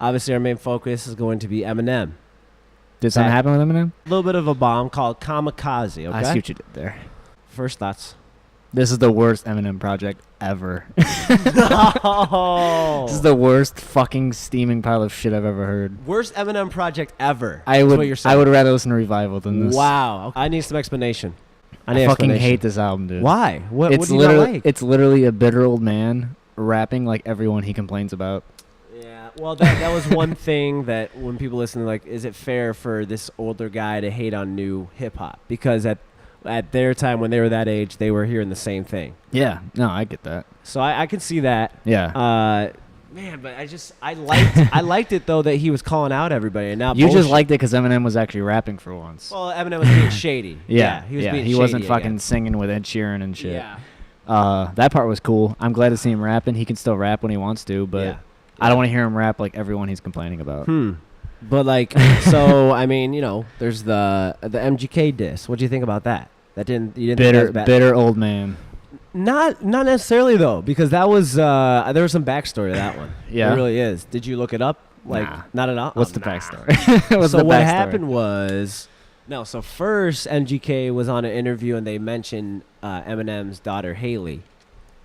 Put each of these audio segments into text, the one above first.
Obviously, our main focus is going to be Eminem. Did something happen with Eminem? A little bit of a bomb called Kamikaze, okay? I see what you did there. First thoughts. This is the worst Eminem project ever. No. This is the worst fucking steaming pile of shit I've ever heard. Worst Eminem project ever. I what you're saying. would rather listen to Revival than this. Wow. I need some explanation. I fucking hate this album, dude. Why? What do you not like? It's literally a bitter old man rapping like everyone he complains about. Yeah, well, that was one thing that when people listen, like, is it fair for this older guy to hate on new hip hop? Because at their time when they were that age, they were hearing the same thing. Yeah, no, I get that. So I can see that. Yeah. Man, but I liked it though that he was calling out everybody and not you bullshit. just liked it because Eminem was actually rapping for once. Well, Eminem was being shady. Yeah, he was being shady. He wasn't fucking again. singing with Ed Sheeran and shit. Yeah. That part was cool. I'm glad to see him rapping. He can still rap when he wants to, but Yeah. I don't want to hear him rap like everyone he's complaining about. But like, so I mean, there's the MGK diss. What do you think about that? You didn't think that was bad? Bitter old man. Not necessarily though, because that was there was some backstory to that one. Yeah, there really is. Did you look it up? Like, nah. Not at all. What's the backstory? So what happened was, so first MGK was on an interview and they mentioned Eminem's daughter Haley,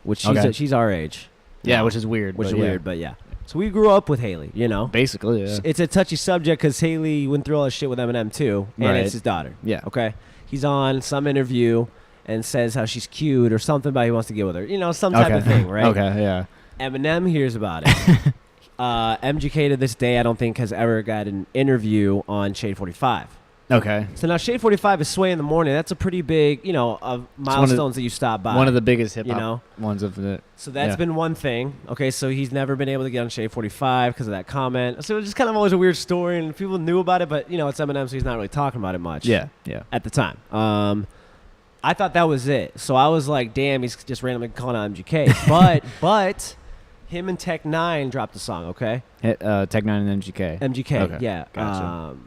which she's our age. Yeah, which is weird. But yeah. So we grew up with Haley, Basically, yeah. It's a touchy subject because Haley went through all this shit with Eminem too, and it's his daughter. Yeah. Okay. He's on some interview and says how she's cute or something about he wants to get with her. Some type of thing, right? Okay, yeah. Eminem hears about it. MGK to this day, I don't think has ever got an interview on Shade 45. Okay. So now Shade 45 is Sway in the Morning. That's a pretty big, of milestones that you stop by. One of the biggest hip hop ones of it. So that's been one thing. Okay, so he's never been able to get on Shade 45 because of that comment. So it was just kind of always a weird story, and people knew about it, but it's Eminem, so he's not really talking about it much. Yeah. At the time. I thought that was it. So I was like, damn, he's just randomly calling out MGK. But him and Tech 9 dropped a song, okay? Tech 9 and MGK. MGK, okay. Yeah. Gotcha.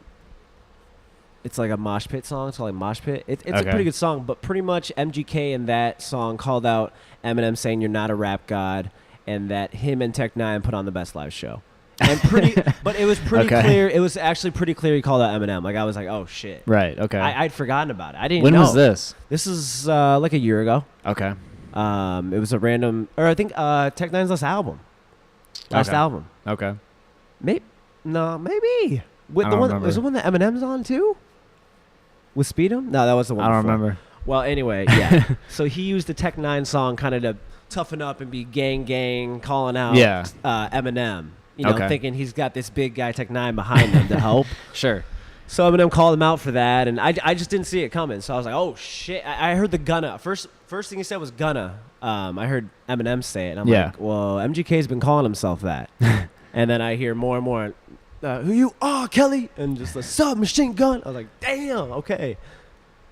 It's like a mosh pit song. It's called like Mosh Pit. It's okay. a pretty good song, but pretty much MGK in that song called out Eminem saying you're not a rap god, and that him and Tech 9 put on the best live show. And but it was pretty clear. It was actually pretty clear he called out Eminem. Like I was like, oh shit. Right. Okay. I'd forgotten about it. I didn't. When know. was this? This is like a year ago. Okay. It was a random, or I think Tech 9's last album. Okay. Maybe. With I the don't one remember. was the one that Eminem's on too. With Speed'em? No, that was the one. I don't before. remember. Well, anyway, yeah. So he used the Tech 9 song kind of to toughen up and be gang, calling out Eminem. Thinking he's got this big guy Tech 9 behind him to help. Sure. So Eminem called him out for that, and I just didn't see it coming. So I was like, oh shit! I heard the Gunna. First thing he said was Gunna. I heard Eminem say it, and I'm like, well, MGK's been calling himself that. And then I hear more and more, who you are, Kelly, and just a submachine gun. I was like, damn, okay.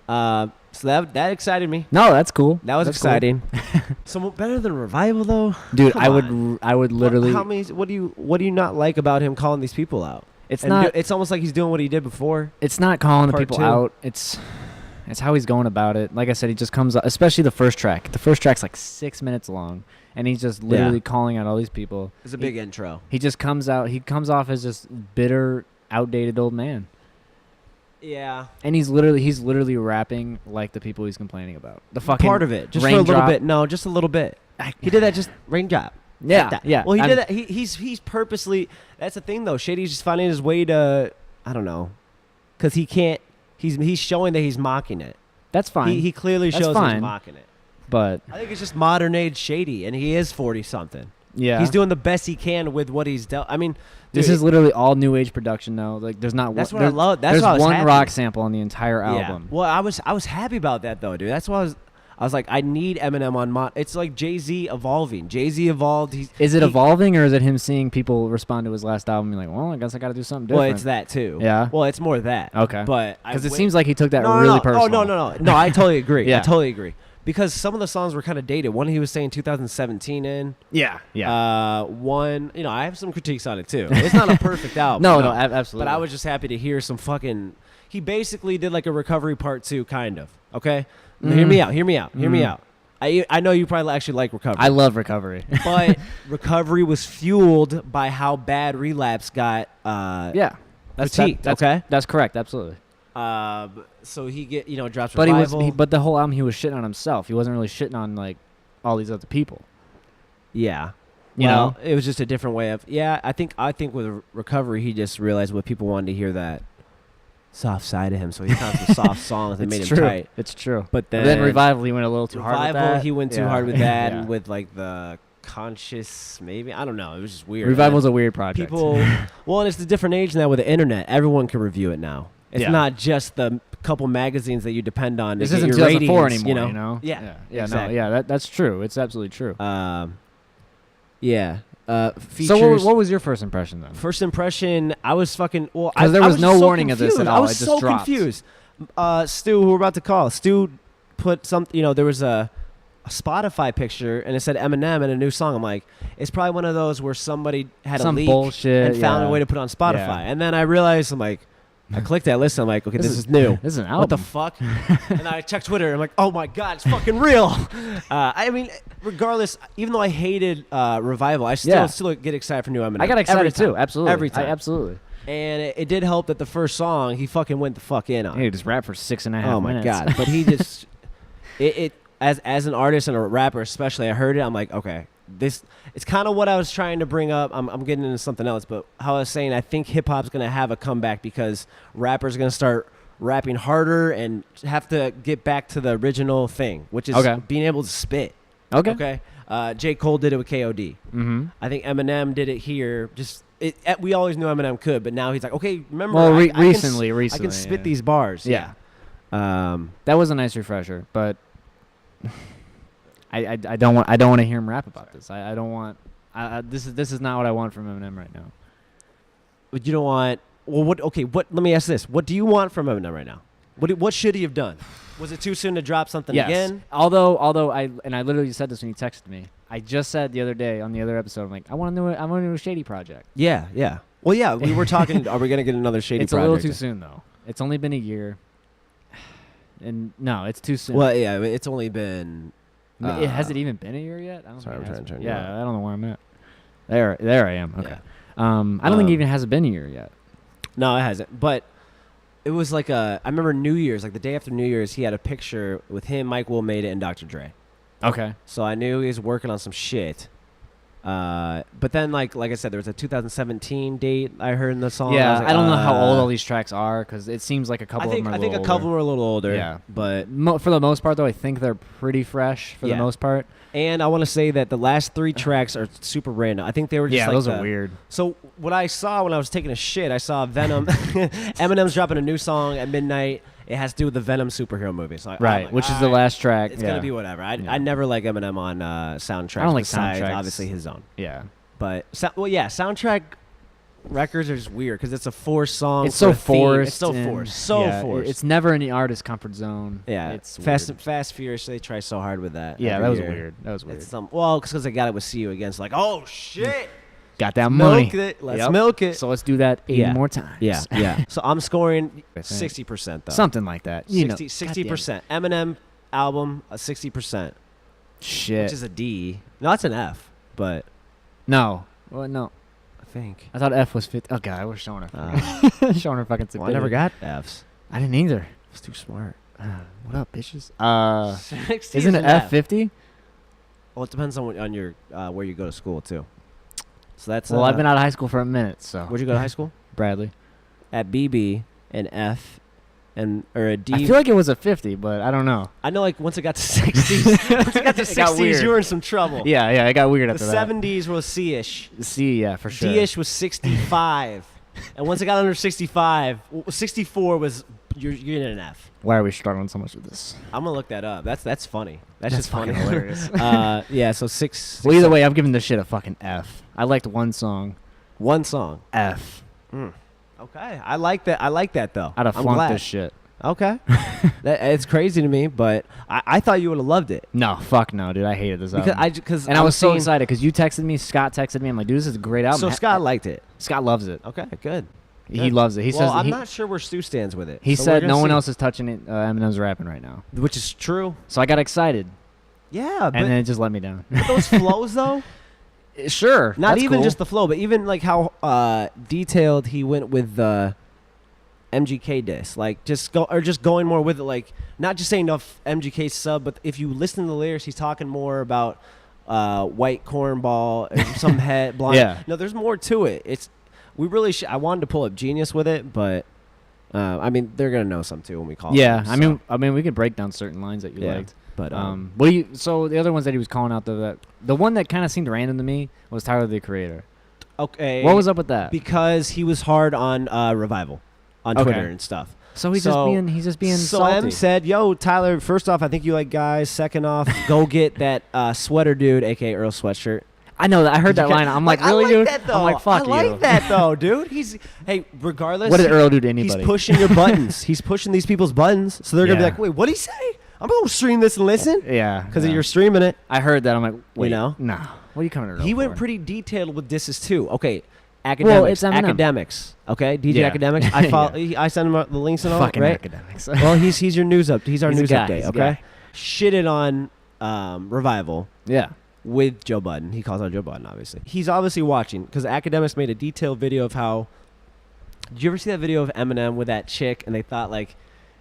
So that excited me. No, that's cool. That was exciting. Cool. So better than Revival though, dude. Come I would literally. What do you not like about him calling these people out? It's almost like he's doing what he did before. It's not calling the people 2. out. It's how he's going about it. Like I said, he just comes out, especially the first track. The first track's like 6 minutes long, and he's just literally calling out all these people. It's a big intro. He just comes out. He comes off as this bitter, outdated old man. Yeah. And he's literally rapping like the people he's complaining about. The fucking part of it, just for a little bit. No, just a little bit. He did that just raindrop. Yeah, like yeah. Well, he did that. He's purposely. That's the thing, though. Shady's just finding his way to. I don't know, because he can't. He's showing that he's mocking it. That's fine. He clearly shows he's mocking it. But I think it's just modern age Shady, and he is 40-something. Yeah, he's doing the best he can with what he's dealt. I mean, dude, this is literally all new age production though. Like, there's not. That's what I love. That's there's one happy. rock sample on the entire album. Well, I was happy about that though, dude. That's why I was like, I need Eminem on It's like Jay-Z evolving. Jay-Z evolved. Is it evolving, or is it him seeing people respond to his last album and be like, well, I guess I got to do something different? Well, it's that too. Yeah. Well, it's more that. Okay. But because it seems like he took that really personal. Oh no! I totally agree. Yeah. I totally agree. Because some of the songs were kind of dated. One he was saying 2017 in. Yeah. One, I have some critiques on it too. It's not a perfect album. No, absolutely. But I was just happy to hear some fucking. He basically did like a recovery part 2, kind of. Okay, hear me out. I know you probably actually like Recovery. I love Recovery. But Recovery was fueled by how bad Relapse got yeah. critiqued, okay? That's correct, absolutely. So he drops But Revival. but the whole album he was shitting on himself. He wasn't really shitting on like all these other people. Yeah. You know? It was just a different way of I think with Recovery he just realized what people wanted to hear, that soft side of him, so he found some soft songs that made him tight. It's true. But then Revival he went a little too hard with that. He went too hard with that and with like the conscious, maybe, I don't know, it was just weird. Revival's a weird project. People well, and it's the different age now with the internet. Everyone can review it now. It's not just the couple magazines that you depend on. This to isn't get your 2004 ratings, anymore, you know? Yeah. Exactly. No, that's true. It's absolutely true. Features. So what was your first impression then? First impression, I was fucking... Well, because there was no warning of this at all. I was so confused. Stu, who we're about to call, Stu put there was a Spotify picture, and it said Eminem and a new song. I'm like, it's probably one of those where somebody had some a leak bullshit and found a way to put it on Spotify. Yeah. And then I realized, I'm like... I clicked that list. I'm like, okay, this is new. This is an album. What the fuck? And I checked Twitter. I'm like, oh my god, it's fucking real. I mean, regardless, even though I hated Revival, I still get excited for new Eminem. I got excited too. Absolutely. Every time. Absolutely. And it did help that the first song he fucking went the fuck in on. He just rapped for 6.5 minutes. Oh my god! But he just as an artist and a rapper especially, I heard it. I'm like, okay. It's kind of what I was trying to bring up. I'm getting into something else, but how I was saying, I think hip hop's gonna have a comeback because rappers are gonna start rapping harder and have to get back to the original thing, which is being able to spit. Okay. J. Cole did it with KOD. Mm-hmm. I think Eminem did it here. We always knew Eminem could, but now he's like, okay, remember? Well, I recently, can spit these bars. Yeah. That was a nice refresher, but. I don't want to hear him rap about this. I don't want. This is not what I want from Eminem right now. But you don't want. Well, what? Okay, what? Let me ask this: what do you want from Eminem right now? What should he have done? Was it too soon to drop something again? Although I literally said this when you texted me. I just said the other day on the other episode, I'm like, I want a new Shady project. Yeah. Well, yeah, we were talking. Are we gonna get another Shady project? It's a little too soon though. It's only been a year. And no, it's too soon. Well, yeah, it's only been. Has it even been a year yet? I'm trying to turn. Yeah, I don't know where I'm at. There I am. Okay. Yeah. I don't think it even hasn't been a year yet. No, it hasn't. But it was like I remember New Year's, like the day after New Year's, he had a picture with him, Mike Will Made It, and Dr. Dre. Okay. So I knew he was working on some shit. But then, like I said, there was a 2017 date I heard in the song. Yeah, like, I don't know how old all these tracks are because it seems like a couple of them are I think a couple were a little older. Yeah. But for the most part, though, I think they're pretty fresh for the most part. And I want to say that the last 3 tracks are super random. I think they were just those are weird. So what I saw when I was taking a shit, I saw Venom. Eminem's dropping a new song at midnight. It has to do with the Venom superhero movie. So right, which is the last track. It's going to be whatever. I never like Eminem on soundtracks. I don't like besides, soundtracks. Obviously his own. Yeah. But, soundtrack records are just weird because it's a forced song. It's so forced. It's so forced. Forced. It's never in the artist's comfort zone. Yeah. It's Fast Furious, they try so hard with that. Yeah, that was weird. It's because they got it with See You Again. So like, oh, shit. Got that money. Let's milk it. So let's do that 80 more times. Yeah. So I'm scoring 60% though. Something like that. 60%. Eminem album, 60%. Shit. Which is a D. No, that's an F, but. No. Well, no. I think. I thought F was 50. Oh, God, I was showing her. Showing her fucking I never got Fs. I didn't either. It's too smart. What up, bitches? 60 isn't it F 50? Well, it depends on your where you go to school, too. So that's. Well, I've been out of high school for a minute, so. Where'd you go to high school? Bradley. At BB, an F, or a D. I feel like it was a 50, but I don't know. I know, like, once it got to 60s, you were in some trouble. Yeah, it got weird after that. The 70s was C-ish. C, yeah, for sure. D-ish was 65. And once it got under 65, 64 was, you're in an F. Why are we struggling so much with this? I'm going to look that up. That's funny. That's just funny. Hilarious. Yeah, so 6. Well, either way, I'm giving this shit a fucking F. I liked one song. One song. F. Okay. I like that, though. I'd have flunked this shit. Okay. It's crazy to me, but I thought you would have loved it. No, fuck no, dude. I hated this album. I was so excited because you texted me, Scott texted me. I'm like, dude, this is a great album. So Scott liked it. Scott loves it. Okay, good. He loves it. He says. I'm not sure where Stu stands with it. He said no one else is touching it. Eminem's rapping right now, which is true. So I got excited. Yeah, and then it just let me down. but those flows though. Sure, Not that's even cool. just the flow, but even like how detailed he went with the MGK diss. Like just going more with it. Like not just saying enough MGK sub, but if you listen to the lyrics, he's talking more about white cornball, or some head blonde. Yeah. No, there's more to it. We really I wanted to pull up Genius with it, but I mean they're gonna know some too when we call. Yeah, them, I mean, we could break down certain lines that you Yeah. liked. but So the other ones that he was calling out, the one that kind of seemed random to me was Tyler the Creator. okay, What was up with that? because he was hard on Revival on Okay. Twitter and stuff. So he's just being So salty. M said, "Yo, Tyler. First off, I think you like guys. Second off, go get that sweater dude, aka Earl Sweatshirt. I know that. I heard that line. I'm like, really, I dude? That, though. I'm like, fuck I you. like that though, dude. Hey, regardless, What did Earl do to anybody? He's pushing your buttons. He's pushing these people's buttons, so they're gonna be Yeah. like, wait, what did he say? I'm gonna stream this and listen Yeah, because yeah. you're streaming it. I heard that. I'm like, wait, know? nah. What are you coming to Earl He went for? pretty detailed with disses too. Okay, academics. it's Eminem. Academics. Okay, DJ Yeah. Academics. I follow. I send him the links and all. Fucking Right? academics. Well, he's your news up. He's our He's a news guy, update. he's a Okay, guy. shitted on Revival yeah. with Joe Budden. He calls out Joe Budden, obviously. He's obviously watching because Academics made a detailed video of how. Did you ever see that video of Eminem with that chick and they thought like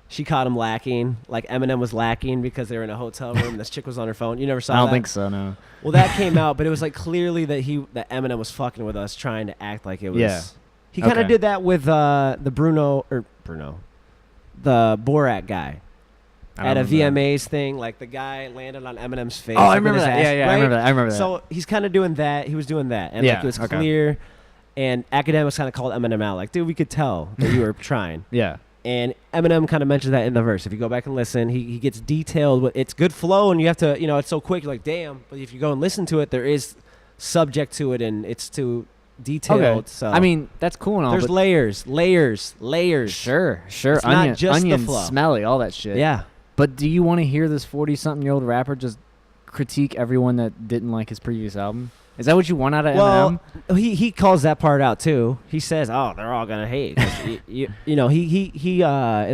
she caught him lacking, like Eminem was lacking because they were in a hotel room and this chick was on her phone? You never saw I that? don't think so. No. Well, that came out, but it was like clearly that Eminem was fucking with us, trying to act like it was. Yeah. He kind of Okay. did that with the Borat guy. I At a don't remember. VMAs thing, like the guy landed on Eminem's face. Oh, I like, with remember his that. ass, Yeah, yeah, I right? remember that. I remember that. So he's kind of doing that. He was doing that, and Yeah, like it was okay. clear. And Academics kind of called Eminem out, like, dude, we could tell that you were trying. Yeah. And Eminem kind of mentions that in the verse. If you go back and listen, he gets detailed. It's good flow, and you have to, it's so quick. You're like, damn. But if you go and listen to it, there is subject to it, and it's too detailed. Okay. So I mean, that's cool and all. there's but layers. Sure. It's not just the onion, flow. smelly, all that shit. Yeah. But do you want to hear this 40-something-year-old rapper just critique everyone that didn't like his previous album? Is that what you want out of Well, Eminem? he calls that part out too. He says, "Oh, they're all gonna hate." 'Cause he in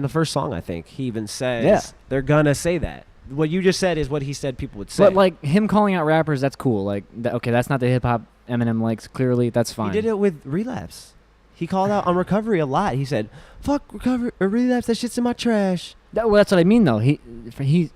the first song, I think he even says, they're gonna say that. What you just said is what he said people would say. But like him calling out rappers, that's cool. Like, okay, that's not the hip hop Eminem likes. Clearly, that's fine. he did it with Relapse. He called out on Recovery a lot. He said, "Fuck Recovery or Relapse. That shit's in my trash." Well, that's what I mean though. He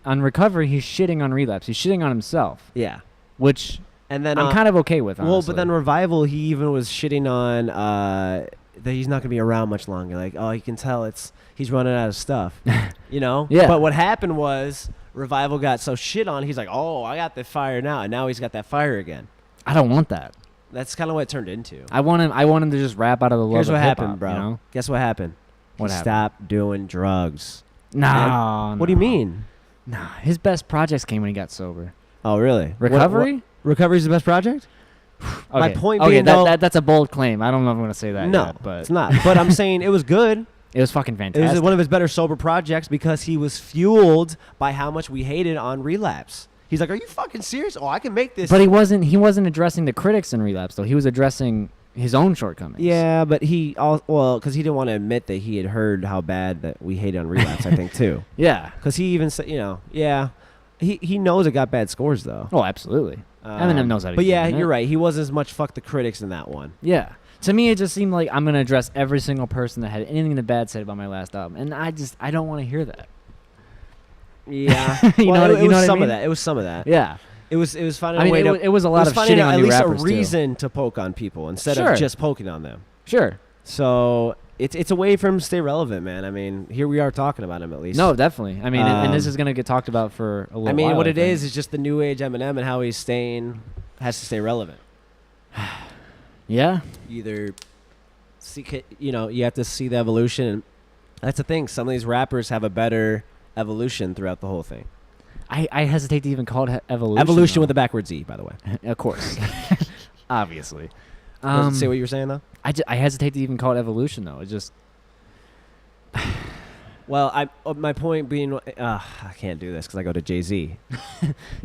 on Recovery, he's shitting on Relapse. He's shitting on himself, Yeah. which And then I'm kind of okay with. well, Honestly. but then Revival, he even was shitting on that he's not gonna be around much longer. Like, oh, you can tell he's running out of stuff. Yeah. But what happened was Revival got so shit on. He's like, oh, I got the fire now, and now he's got that fire again. I don't want that. That's kind of what it turned into. I want him to just rap out of the love Here's of what hip-hop, happened, bro. You know? Guess what happened? What He happened? stopped doing drugs. No. What do you mean? Nah, his best projects came when he got sober. Oh, really? Recovery? Recovery's the best project? My Okay. point okay, being, that, though- that's a bold claim. I don't know if I'm gonna say that. No, yet, but it's not. But I'm saying it was good. it was fucking It fantastic. was one of his better sober projects because he was fueled by how much we hated on Relapse. He's like, "Are you fucking serious? Oh, I can make this." But he wasn't addressing the critics in Relapse though. He was addressing his own shortcomings. yeah, but because he didn't want to admit that he had heard how bad that we hated on Relapse. I think too, Yeah. because he even said, he knows it got bad scores though. Oh, absolutely. Eminem knows how to But do yeah, it. you're right. He wasn't as much fuck the critics in that one. Yeah. To me, it just seemed like I'm gonna address every single person that had anything bad said about my last album, and I don't want to hear that. Yeah, You know it what was I some mean? of that. It was some of that. Yeah. It was finding I mean, a way it, to. wa- it was a lot it was of finding shitting on at new least rappers a too. reason to poke on people instead Sure. of just poking on them. Sure. So it's a way for him to stay relevant, man. I mean, here we are talking about him at least. No, definitely. I mean, and this Um, is gonna get talked about for a little while. I mean, what it think. is just the new age Eminem and how he's has to stay relevant. Yeah. Either you have to see the evolution. And that's the thing. Some of these rappers have a better evolution throughout the whole thing. I hesitate to even call it evolution. Evolution though. with a backwards E, by the way. Of course. Obviously. Say what you were saying though. I hesitate to even call it evolution though. It just Well, my point being, I can't do this because I go to Jay-Z.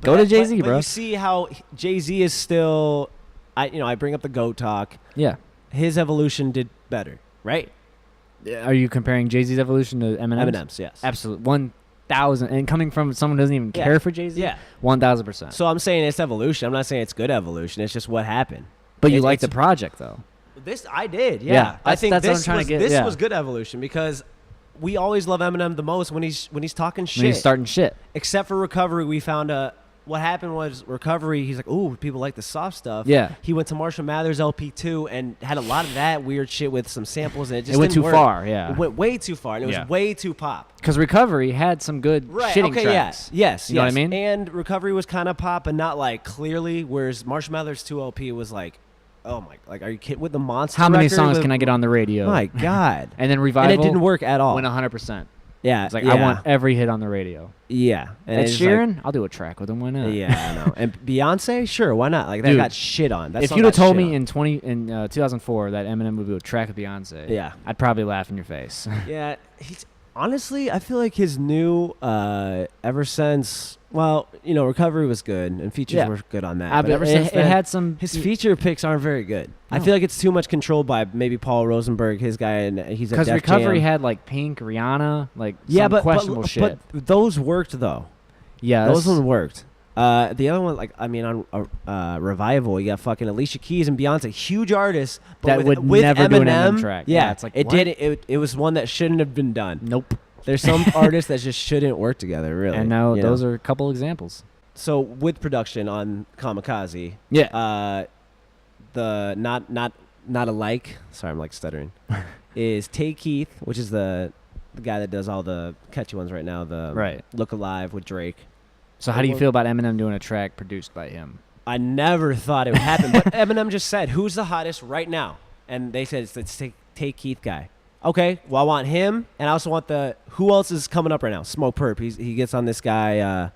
Go to Jay-Z, but bro. you see how Jay-Z is still, I bring up the GOAT talk. Yeah. His evolution did better, right? Are you comparing Jay-Z's evolution to Eminem's? Eminem's, yes. Absolutely. 1,000, and coming from someone who doesn't even care for Jay-Z, 1,000%. So I'm saying it's evolution. I'm not saying it's good evolution. It's just what happened. But you like the project though. This I did, yeah. I think that's this what I'm trying was to get. this was good evolution because we always love Eminem the most when he's talking shit. When he's starting shit. Except for Recovery, we found what happened was Recovery. He's like, ooh, people like the soft stuff. Yeah. He went to Marshall Mathers LP 2 and had a lot of that weird shit with some samples, and it just went didn't too work. far. Yeah. It went way too far, and it was way too pop. Because Recovery had some good shitting tracks. Yes. You know what I mean? And Recovery was kind of pop, but not like clearly. Whereas Marshall Mathers 2 LP was like, oh my, like, are you kidding? With the Monster How many record songs with, can I get on the radio? My God. And then Revival. And it didn't work at all. Went 100%. Yeah. It's like, I want every hit on the radio. Yeah. And Ed Sheeran, I'll do a track with him. Why not? Yeah, I know. And Beyonce, sure, why not? Like, that got shit on. If you'd have told me in 2004 that Eminem would do a track with Beyonce, I'd probably laugh in your face. Yeah. Honestly, I feel like his new, ever since, well, you know, Recovery was good and features were good on that. But ever since then, it had some. His feature picks aren't very good. No. I feel like it's too much controlled by maybe Paul Rosenberg, his guy, and he's a Def Jam. Because Recovery had like Pink, Rihanna, like some questionable shit. But those worked though. Yeah, those ones worked. The other one, like, I mean, on Revival, you got fucking Alicia Keys and Beyonce, huge artists, but that would with never Eminem, do an Eminem track. Yeah, it's like it did. It was one that shouldn't have been done. Nope. There's some artists that just shouldn't work together, really. And now those are a couple examples. So with production on Kamikaze, the not alike. Sorry, I'm like stuttering. Is Tay Keith, which is the guy that does all the catchy ones right now. The Look Alive with Drake. So how do you feel about Eminem doing a track produced by him? I never thought it would happen, but Eminem just said, "Who's the hottest right now?" And they said it's Tay Keith guy. Okay, well I want him, and I also want who else is coming up right now? Smoke Perp. He gets on this guy.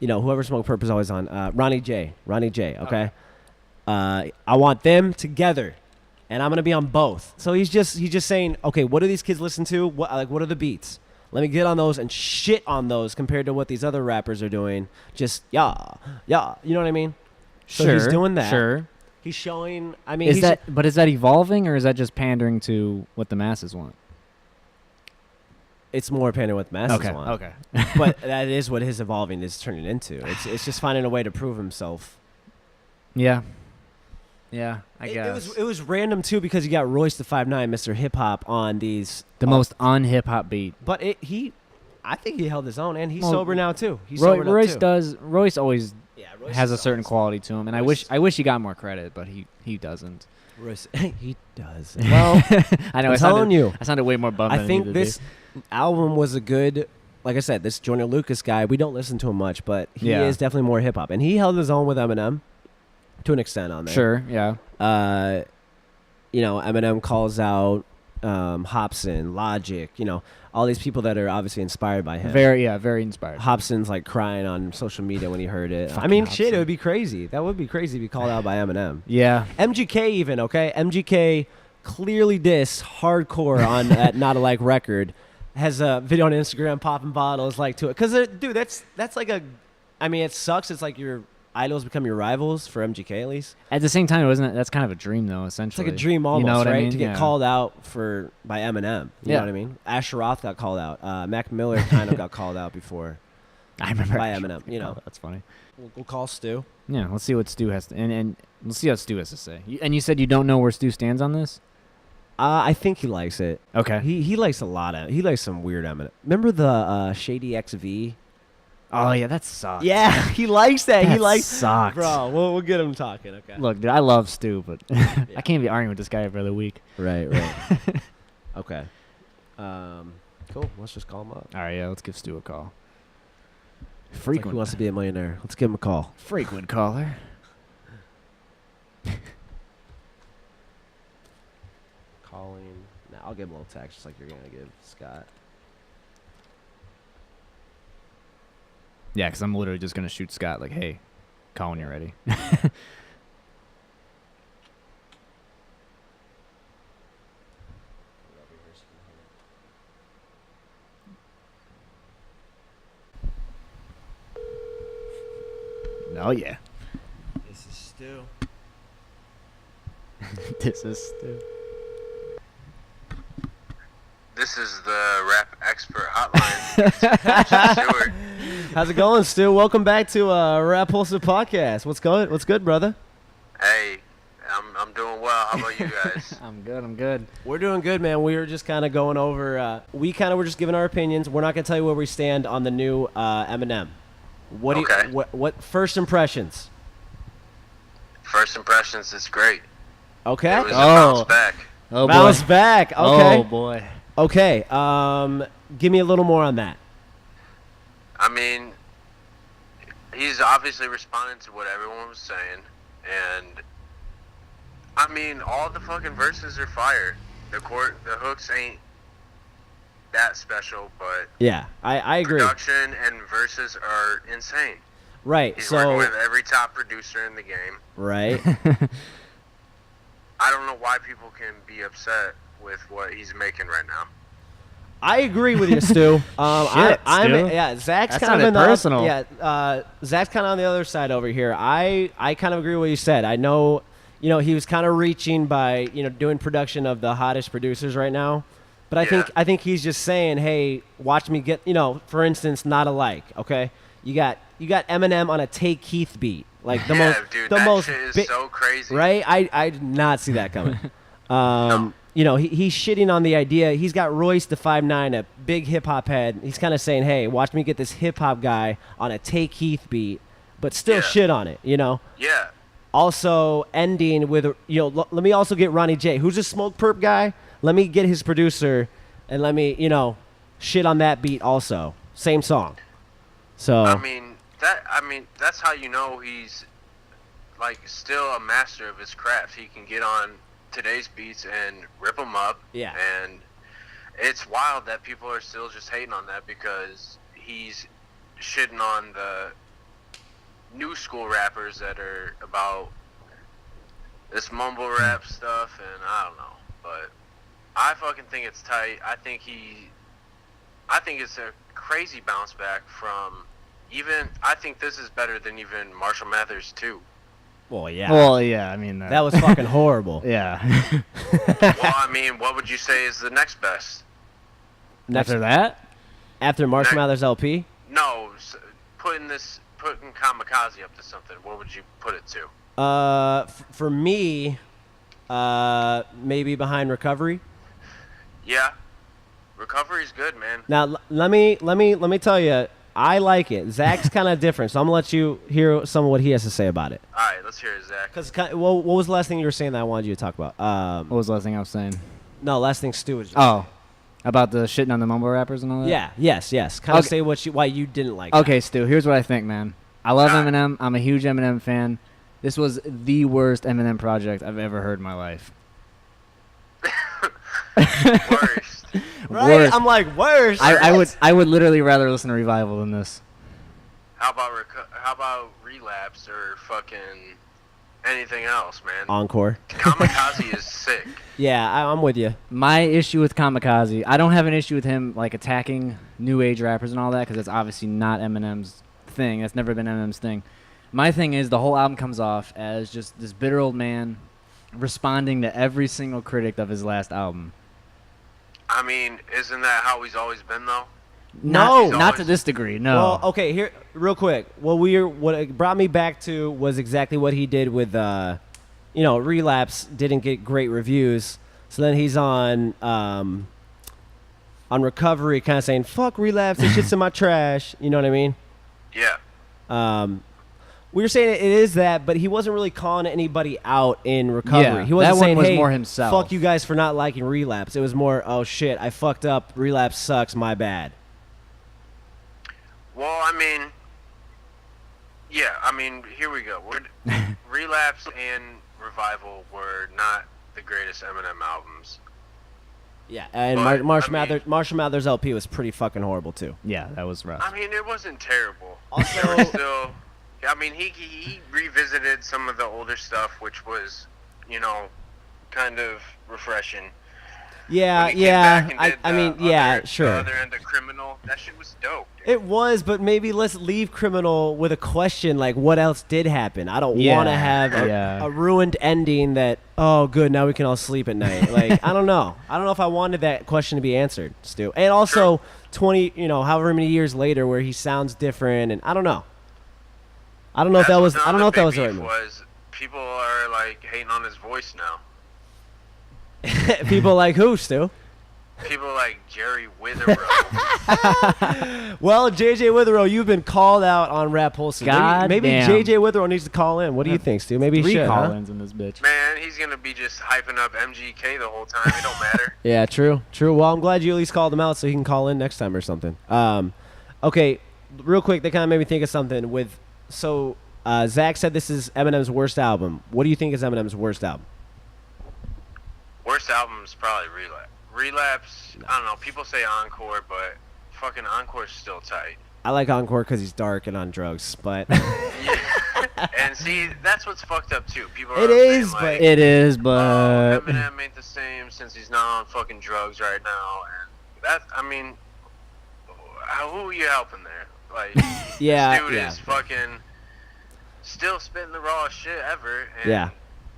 You know, whoever Smoke Perp is always on. Ronnie J. Okay. I want them together, and I'm gonna be on both. So he's just saying, okay, what do these kids listen to? What are the beats? Let me get on those and shit on those compared to what these other rappers are doing. Just yeah, you know what I mean? So he's doing that. Sure. He's showing. I mean, is that evolving, or is that just pandering to what the masses want? It's more pandering what the masses want. Okay. But that is what his evolving is turning into. It's just finding a way to prove himself. Yeah. Yeah, I guess. It was random too because you got Royce the 5'9", Mr. Hip Hop on these most un-hip hop beat. But I think he held his own, and he's sober now too. He's sober now Royce too. does. Royce always Royce has a certain quality to him, and I wish he got more credit, but he doesn't. Royce, he does. Well, I know. I sounded way more bummed. I think this album was a good. Like I said, this Joyner Lucas guy, we don't listen to him much, but he is definitely more hip hop, and he held his own with Eminem. To an extent on there. Sure, yeah. You know, Eminem calls out Hobson, Logic, you know, all these people that are obviously inspired by him. Very inspired. Hobson's like crying on social media when he heard it. I mean, shit, it would be crazy. That would be crazy to be called out by Eminem. Yeah. MGK even, okay? MGK clearly diss hardcore on that Not Alike record. Has a video on Instagram popping bottles like to it. Because, dude, that's like I mean, it sucks. It's like your idols become your rivals for MGK at least. At the same time, that's kind of a dream though, essentially. It's like a dream almost, you know what right? I mean? To get called out by Eminem. You know what I mean? Asher Roth got called out. Mac Miller kind of got called out before. I remember by Eminem. You know, that's funny. We'll call Stu. Yeah, let's see what Stu has to, and let's see what Stu has to say. And you said you don't know where Stu stands on this. I think he likes it. Okay. He likes he likes some weird Eminem. Remember the Shady XV? Oh yeah, that sucks. Yeah, he likes that. He likes sucks. Bro, we'll get him talking. Okay. Look, dude, I love Stu, but I can't be arguing with this guy every other week. Right. Okay. Cool. Let's just call him up. All right, yeah, let's give Stu a call. Frequent. Like he wants to be a millionaire. Let's give him a call. Frequent caller. Calling. Now I'll give him a little text, just like you're gonna give Scott. Yeah, because I'm literally just going to shoot Scott like, hey, call when you're ready. Oh, yeah. This is Stu. This is Stu. This is the rap expert hotline. Stewart. How's it going, Stu? Welcome back to Rapulsive podcast. What's good, brother? Hey, I'm doing well. How about you guys? I'm good. We're doing good, man. We were just kind of going over. We kind of were just giving our opinions. We're not gonna tell you where we stand on the new Eminem. What first impressions? First impressions is great. Okay. It was a bounce back. Oh boy. Bounce back. Okay. Oh boy. Okay. Give me a little more on that. I mean, he's obviously responding to what everyone was saying, and I mean, all the fucking verses are fire. The hooks ain't that special, but Yeah, I agree. production and verses are insane. Right. He's So. working with every top producer in the game. Right. I don't know why people can be upset with what he's making right now. I agree with you, Stu. Shit, Stu. Yeah, Zach's That kind of in sounded personal. Zach's kind of on the other side over here. I kind of agree with what you said. I know, he was kind of reaching by, doing production of the hottest producers right now. But I think he's just saying, hey, watch me get, for instance, Not Alike. Okay, you got Eminem on a Take Keith beat, like the most shit is so crazy, right? I did not see that coming. No. He's shitting on the idea. He's got Royce the 5'9", a big hip hop head. He's kind of saying, hey, watch me get this hip hop guy on a Take Keith beat, but still shit on it. Yeah. Also ending with, let me also get Ronnie J, who's a Smoke Perp guy. Let me get his producer, and let me, shit on that beat also. Same song. So. I mean, that's how you know he's, like, still a master of his craft. He can get on today's beats and rip them up. Yeah. And it's wild that people are still just hating on that because he's shitting on the new school rappers that are about this mumble rap stuff, and I don't know, but I fucking think it's tight. I think it's a crazy bounce back from I think this is better than even Marshall Mathers 2. Well, yeah. I mean that was fucking horrible. Yeah. Well, I mean, what would you say is the next best? After that? After Marshall Mathers LP? No, putting Kamikaze up to something, what would you put it to? For me, maybe behind Recovery. Yeah, Recovery's good, man. Now let me tell you, I like it. Zach's kind of different, so I'm gonna let you hear some of what he has to say about it. All right, let's hear it, Zach. Cause what was the last thing you were saying that I wanted you to talk about? What was the last thing I was saying? No, last thing Stu was. Oh, about the shitting on the mumble rappers and all that? Yeah. Yes. Kind of say why you didn't like. Okay, Stu. Here's what I think, man. I love Eminem. I'm a huge Eminem fan. This was the worst Eminem project I've ever heard in my life. Worst. Right? Worst. I'm like worst. I would literally rather listen to Revival than this. How about Relapse or fucking anything else, man? Encore. Kamikaze is sick. Yeah, I'm with you. My issue with Kamikaze, I don't have an issue with him like attacking new age rappers and all that because that's obviously not Eminem's thing. That's never been Eminem's thing. My thing is the whole album comes off as just this bitter old man responding to every single critic of his last album. I mean, isn't that how he's always been, though? Not to this degree, no. Well, okay, here, real quick. What it brought me back to was exactly what he did with, Relapse didn't get great reviews. So then he's on Recovery kind of saying, fuck Relapse, this shit's in my trash. You know what I mean? Yeah. We were saying it is that, but he wasn't really calling anybody out in Recovery. Yeah, he wasn't that one saying, was hey, more himself. fuck you guys for not liking Relapse. It was more, oh shit, I fucked up. Relapse sucks, my bad. Well, I mean, here we go. Relapse and Revival were not the greatest Eminem albums. Yeah, and But, Marshall Mathers LP was pretty fucking horrible too. Yeah, that was rough. I mean, it wasn't terrible. Also- There was still, he revisited some of the older stuff, which was, kind of refreshing. Yeah, When he came yeah. back and did I mean, the yeah, other, sure. The other end of Criminal, that shit was dope. Dude. It was, but maybe let's leave Criminal with a question like, what else did happen? I don't Yeah, want to have a ruined ending that, oh, good, now we can all sleep at night. Like, I don't know. I don't know if I wanted that question to be answered, Stu. And also, 20, however many years later, where he sounds different, and I don't know. I don't know if that was. I don't know if that was the right move. People are like hating on his voice now. People like who, Stu? People like Jerry Withrow. Well, JJ Withrow, you've been called out on Rapulsive. Maybe JJ Withrow needs to call in. What do you think, Stu? Maybe he should. 3 call-ins in this bitch. Man, he's gonna be just hyping up MGK the whole time. It don't matter. Yeah, true. Well, I'm glad you at least called him out so he can call in next time or something. Okay, real quick, that kind of made me think of something. Zach said this is Eminem's worst album. What do you think is Eminem's worst album? Worst album is probably Relapse. I don't know. People say Encore, but fucking Encore's still tight. I like Encore because he's dark and on drugs, but yeah. And see, that's what's fucked up too. People are it is, like, but Eminem ain't the same since he's not on fucking drugs right now. And that, I mean, who are you helping there? Like, yeah, this dude is fucking still spitting the rawest shit ever. And yeah.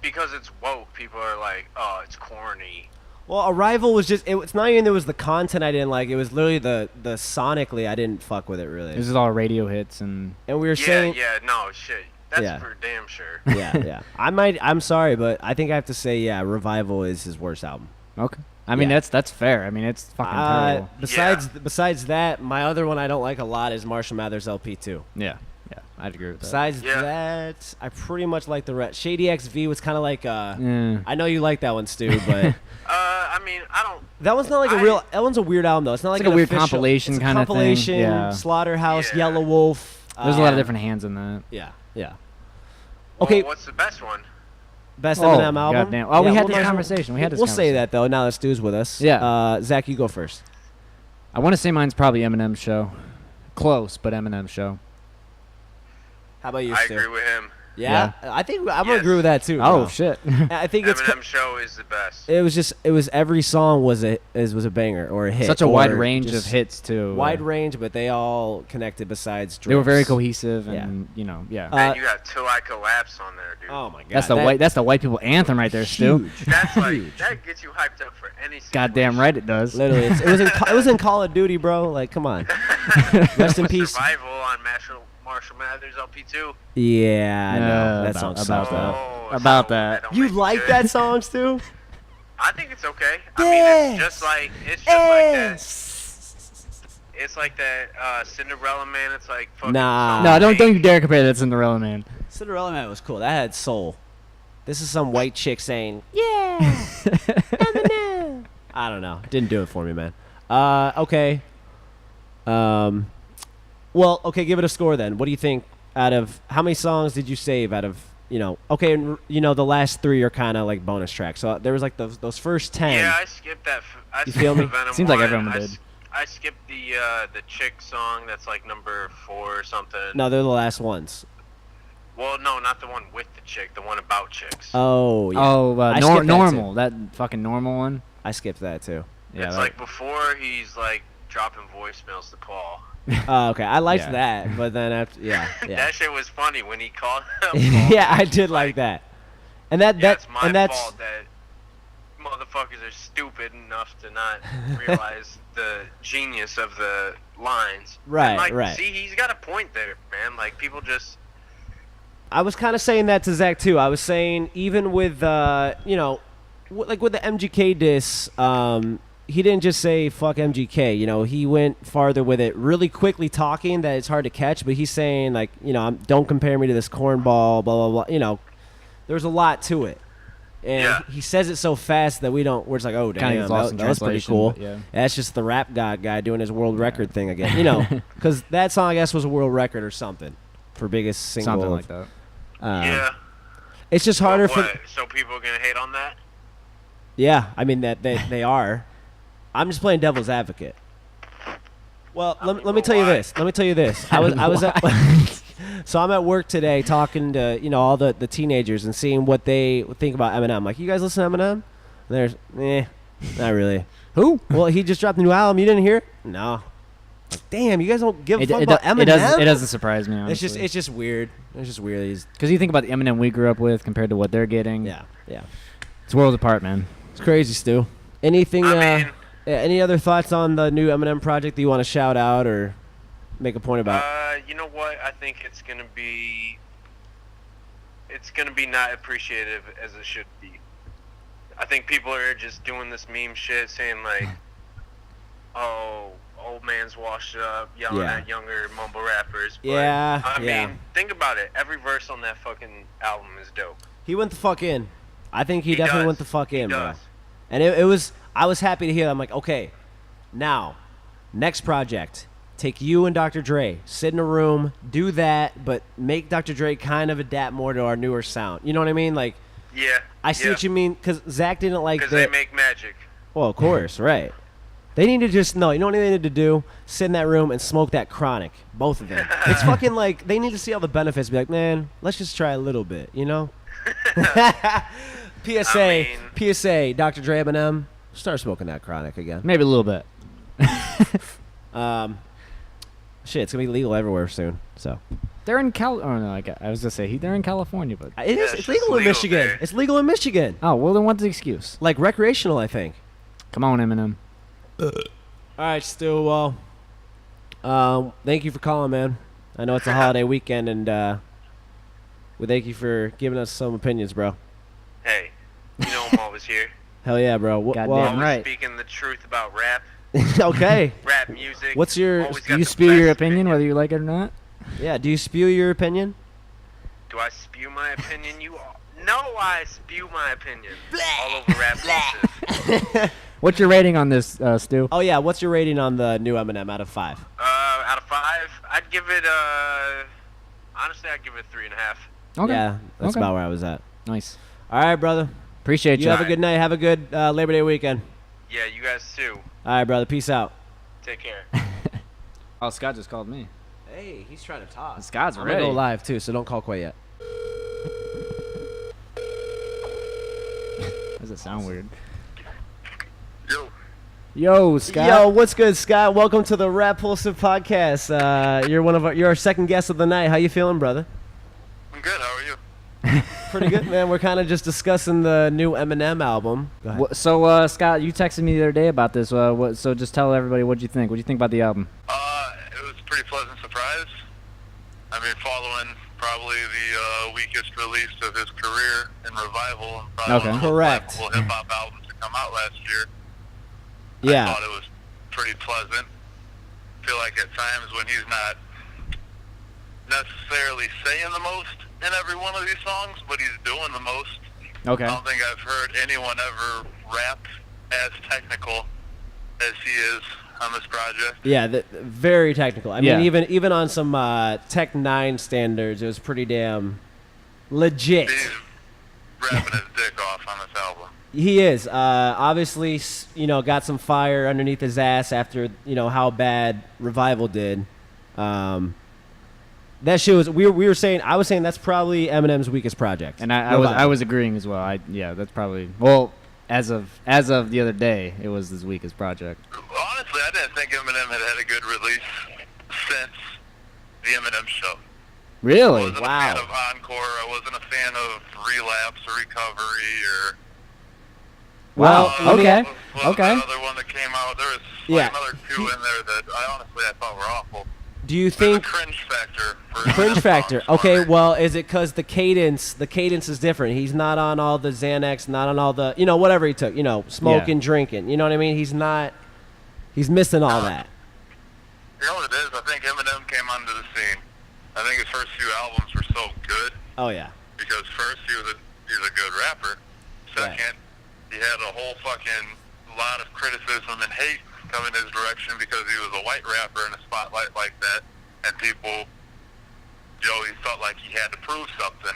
Because it's woke, people are like, oh, it's corny. Well, Arrival was just, it's not even there was the content I didn't like. It was literally the sonically I didn't fuck with it really. This is all radio hits and we were saying. Yeah, no, shit. That's for damn sure. Yeah. I'm sorry, but I think I have to say, Revival is his worst album. Okay. I mean, that's fair. I mean, it's fucking terrible. Besides that, my other one I don't like a lot is Marshall Mathers LP 2. Yeah, I'd agree with that. Besides that, I pretty much like the rest. Shady XV was kind of like I know you like that one, Stu, but I mean, I don't. That one's not like that one's a weird album though. It's not like a weird official, compilation kind of thing. Yeah. Slaughterhouse, Yellow Wolf. There's a lot of different hands in that. Yeah. Okay. Well, what's the best one? Best Eminem album? Goddamn. Oh, we had this conversation. We'll say that though. Now that Stu's with us. Yeah. Zach, you go first. I want to say mine's probably Eminem's Show. Close, but Eminem's Show. How about you, Stu? I agree with him. Yeah? I think I'm gonna agree with that too. Oh shit! I think Eminem's Show is the best. It was every song was a banger or a hit. Such a wide range of hits too. Wide range, but they all connected. Besides, they were very cohesive and and you got Till I Collapse on there, dude. Oh my god, that's the white people anthem right there, Stu. That's like that gets you hyped up for any. Goddamn right it does. Literally, it was in Call of Duty, bro. Like, come on. Rest in peace. Survival on Marshall Mathers LP2. Yeah, I know. That song's about that. You like that song, Stu? I think it's okay. I mean, it's just like that. It's like that Cinderella Man. It's like fucking. No, don't you dare compare that to Cinderella Man. Cinderella Man was cool. That had soul. This is some white chick saying, "Yeah." I don't know. Didn't do it for me, man. Okay. Well, okay, give it a score then. What do you think out of how many songs did you save out of, okay, and the last 3 are kind of like bonus tracks. So there was like those first 10. Yeah, I skipped that. You feel me? Seems like everyone did. I skipped the chick song that's like number 4 or something. No, they're the last ones. Well, no, not the one with the chick, the one about chicks. Oh, yeah. Oh, normal. That fucking normal one. I skipped that too. Yeah, it's like before he's like dropping voicemails to Paul. Oh, okay. I liked that, but then after, that shit was funny when he called him. Yeah, I did like that. And that's fault that motherfuckers are stupid enough to not realize the genius of the lines. Right, and see, he's got a point there, man. Like, people just... I was kind of saying that to Zach, too. I was saying, even with, like with the MGK diss, he didn't just say fuck MGK. He went farther with it, really quickly talking that it's hard to catch, but he's saying, like, don't compare me to this cornball, blah, blah, blah. There's a lot to it. And he says it so fast that we're just like, oh, damn, that was pretty cool. That's just the rap god guy doing his world record thing again. Because that song, I guess, was a world record or something for biggest single. Something like that. It's just harder for... So people are going to hate on that? Yeah, I mean, that they are. I'm just playing devil's advocate. Well, let me tell you this. I was at so I'm at work today talking to all the teenagers and seeing what they think about Eminem. Like, you guys listen to Eminem? And there's Not really. Who? Well, he just dropped a new album. You didn't hear it? No. Like, damn, you guys don't give a fuck about Eminem? It doesn't surprise me, honestly. It's just weird. It's just weird. Because you think about the Eminem we grew up with compared to what they're getting. Yeah. It's worlds apart, man. It's crazy, Stu. Anything, any other thoughts on the new Eminem project that you want to shout out or make a point about? You know what? I think it's gonna be not appreciative as it should be. I think people are just doing this meme shit, saying like, "Oh, old man's washed up," yelling at younger mumble rappers. But, I mean, think about it. Every verse on that fucking album is dope. He went the fuck in. I think he definitely went the fuck in, bro. Does. And it was. I was happy to hear that. I'm like, okay, now, next project. Take you and Dr. Dre, sit in a room, do that, but make Dr. Dre kind of adapt more to our newer sound. You know what I mean? Like, I see what you mean, because Zach didn't like because they make magic. Well, of course, right. They need to just, no, you know what they needed to do? Sit in that room and smoke that chronic, both of them. It's fucking like, they need to see all the benefits, be like, man, let's just try a little bit, you know? PSA, Dr. Dre, Eminem, start smoking that chronic again. Maybe a little bit. Shit, it's gonna be legal everywhere soon. So they're in Oh no, I was gonna say they're in California, but it's legal in Michigan. There. It's legal in Michigan. Oh well, then what's the excuse? Like recreational, I think. Come on, Eminem. All right, Stu. Well, thank you for calling, man. I know it's a holiday weekend, and we thank you for giving us some opinions, bro. Hey, you know I'm always here. Hell yeah, bro. Goddamn well, Always right. speaking the truth about rap. Okay. Rap music. What's your? Always Do got you the spew your best opinion, whether you like it or not? Yeah. Do you spew your opinion? Do I spew my opinion? No, I spew my opinion all over Rapulsive. What's your rating on this, Stu? Oh yeah. What's your rating on the new Eminem out of 5? Out of 5, I'd give it honestly, I'd give it 3.5. Okay. Yeah, that's about where I was at. Nice. All right, brother. Appreciate you. You have a good night. Have a good Labor Day weekend. Yeah, you guys too. All right, brother. Peace out. Take care. Oh, Scott just called me. Hey, he's trying to talk. Scott's I'm ready. gonna go live too, so don't call quite yet. Does it sound weird? Yo. Yo, Scott. Yo, what's good, Scott? Welcome to the Rapulsive podcast. You're our second guest of the night. How you feeling, brother? I'm good. How are you? Pretty good, man. We're kind of just discussing the new Eminem album. Go ahead. So, Scott, you texted me the other day about this. So just tell everybody what you think. What do you think about the album? It was a pretty pleasant surprise. I mean, following probably the weakest release of his career in Revival, and probably one of the Correct. most hip hop albums to come out last year. Yeah. I thought it was pretty pleasant. I feel like at times when he's not necessarily saying the most in every one of these songs, but he's doing the most. Okay. I don't think I've heard anyone ever rap as technical as he is on this project. Yeah, very technical. I mean, Yeah. even on some Tech 9 standards, it was pretty damn legit. He's rapping his dick off on this album. He is. Obviously, got some fire underneath his ass after, how bad Revival did. That shit was. I was saying that's probably Eminem's weakest project. And I was agreeing as well. That's probably as of the other day, it was his weakest project. Honestly, I didn't think Eminem had a good release since the Eminem Show. I Really? wasn't a fan of Encore. I wasn't a fan of Relapse or Recovery or. Wow. Okay. What was another one that came out? There was another 2 in there that I thought were awful. Do you There's a think cringe factor? cringe factor? Okay, well, is it because the cadence is different? He's not on all the Xanax, not on all the whatever he took, smoking, drinking. You know what I mean? He's missing all that. You know what it is? I think Eminem came onto the scene. I think his first few albums were so good Oh yeah. because first he was a good rapper. Second, he had a whole fucking lot of criticism and hate coming his direction because he was a white rapper in a spotlight like that, and people, he felt like he had to prove something,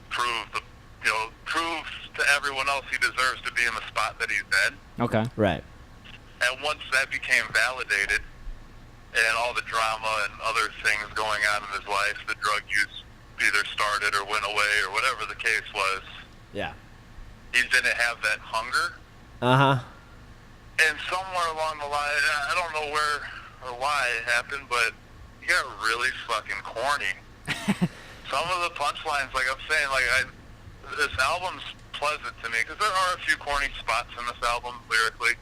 prove to everyone else he deserves to be in the spot that he's in. Okay. Right. And once that became validated, and all the drama and other things going on in his life, the drug use either started or went away or whatever the case was, Yeah. he didn't have that hunger Uh-huh. And somewhere along the line, I don't know where or why it happened, but he got really fucking corny. Some of the punchlines, like I'm saying, this album's pleasant to me, because there are a few corny spots in this album lyrically,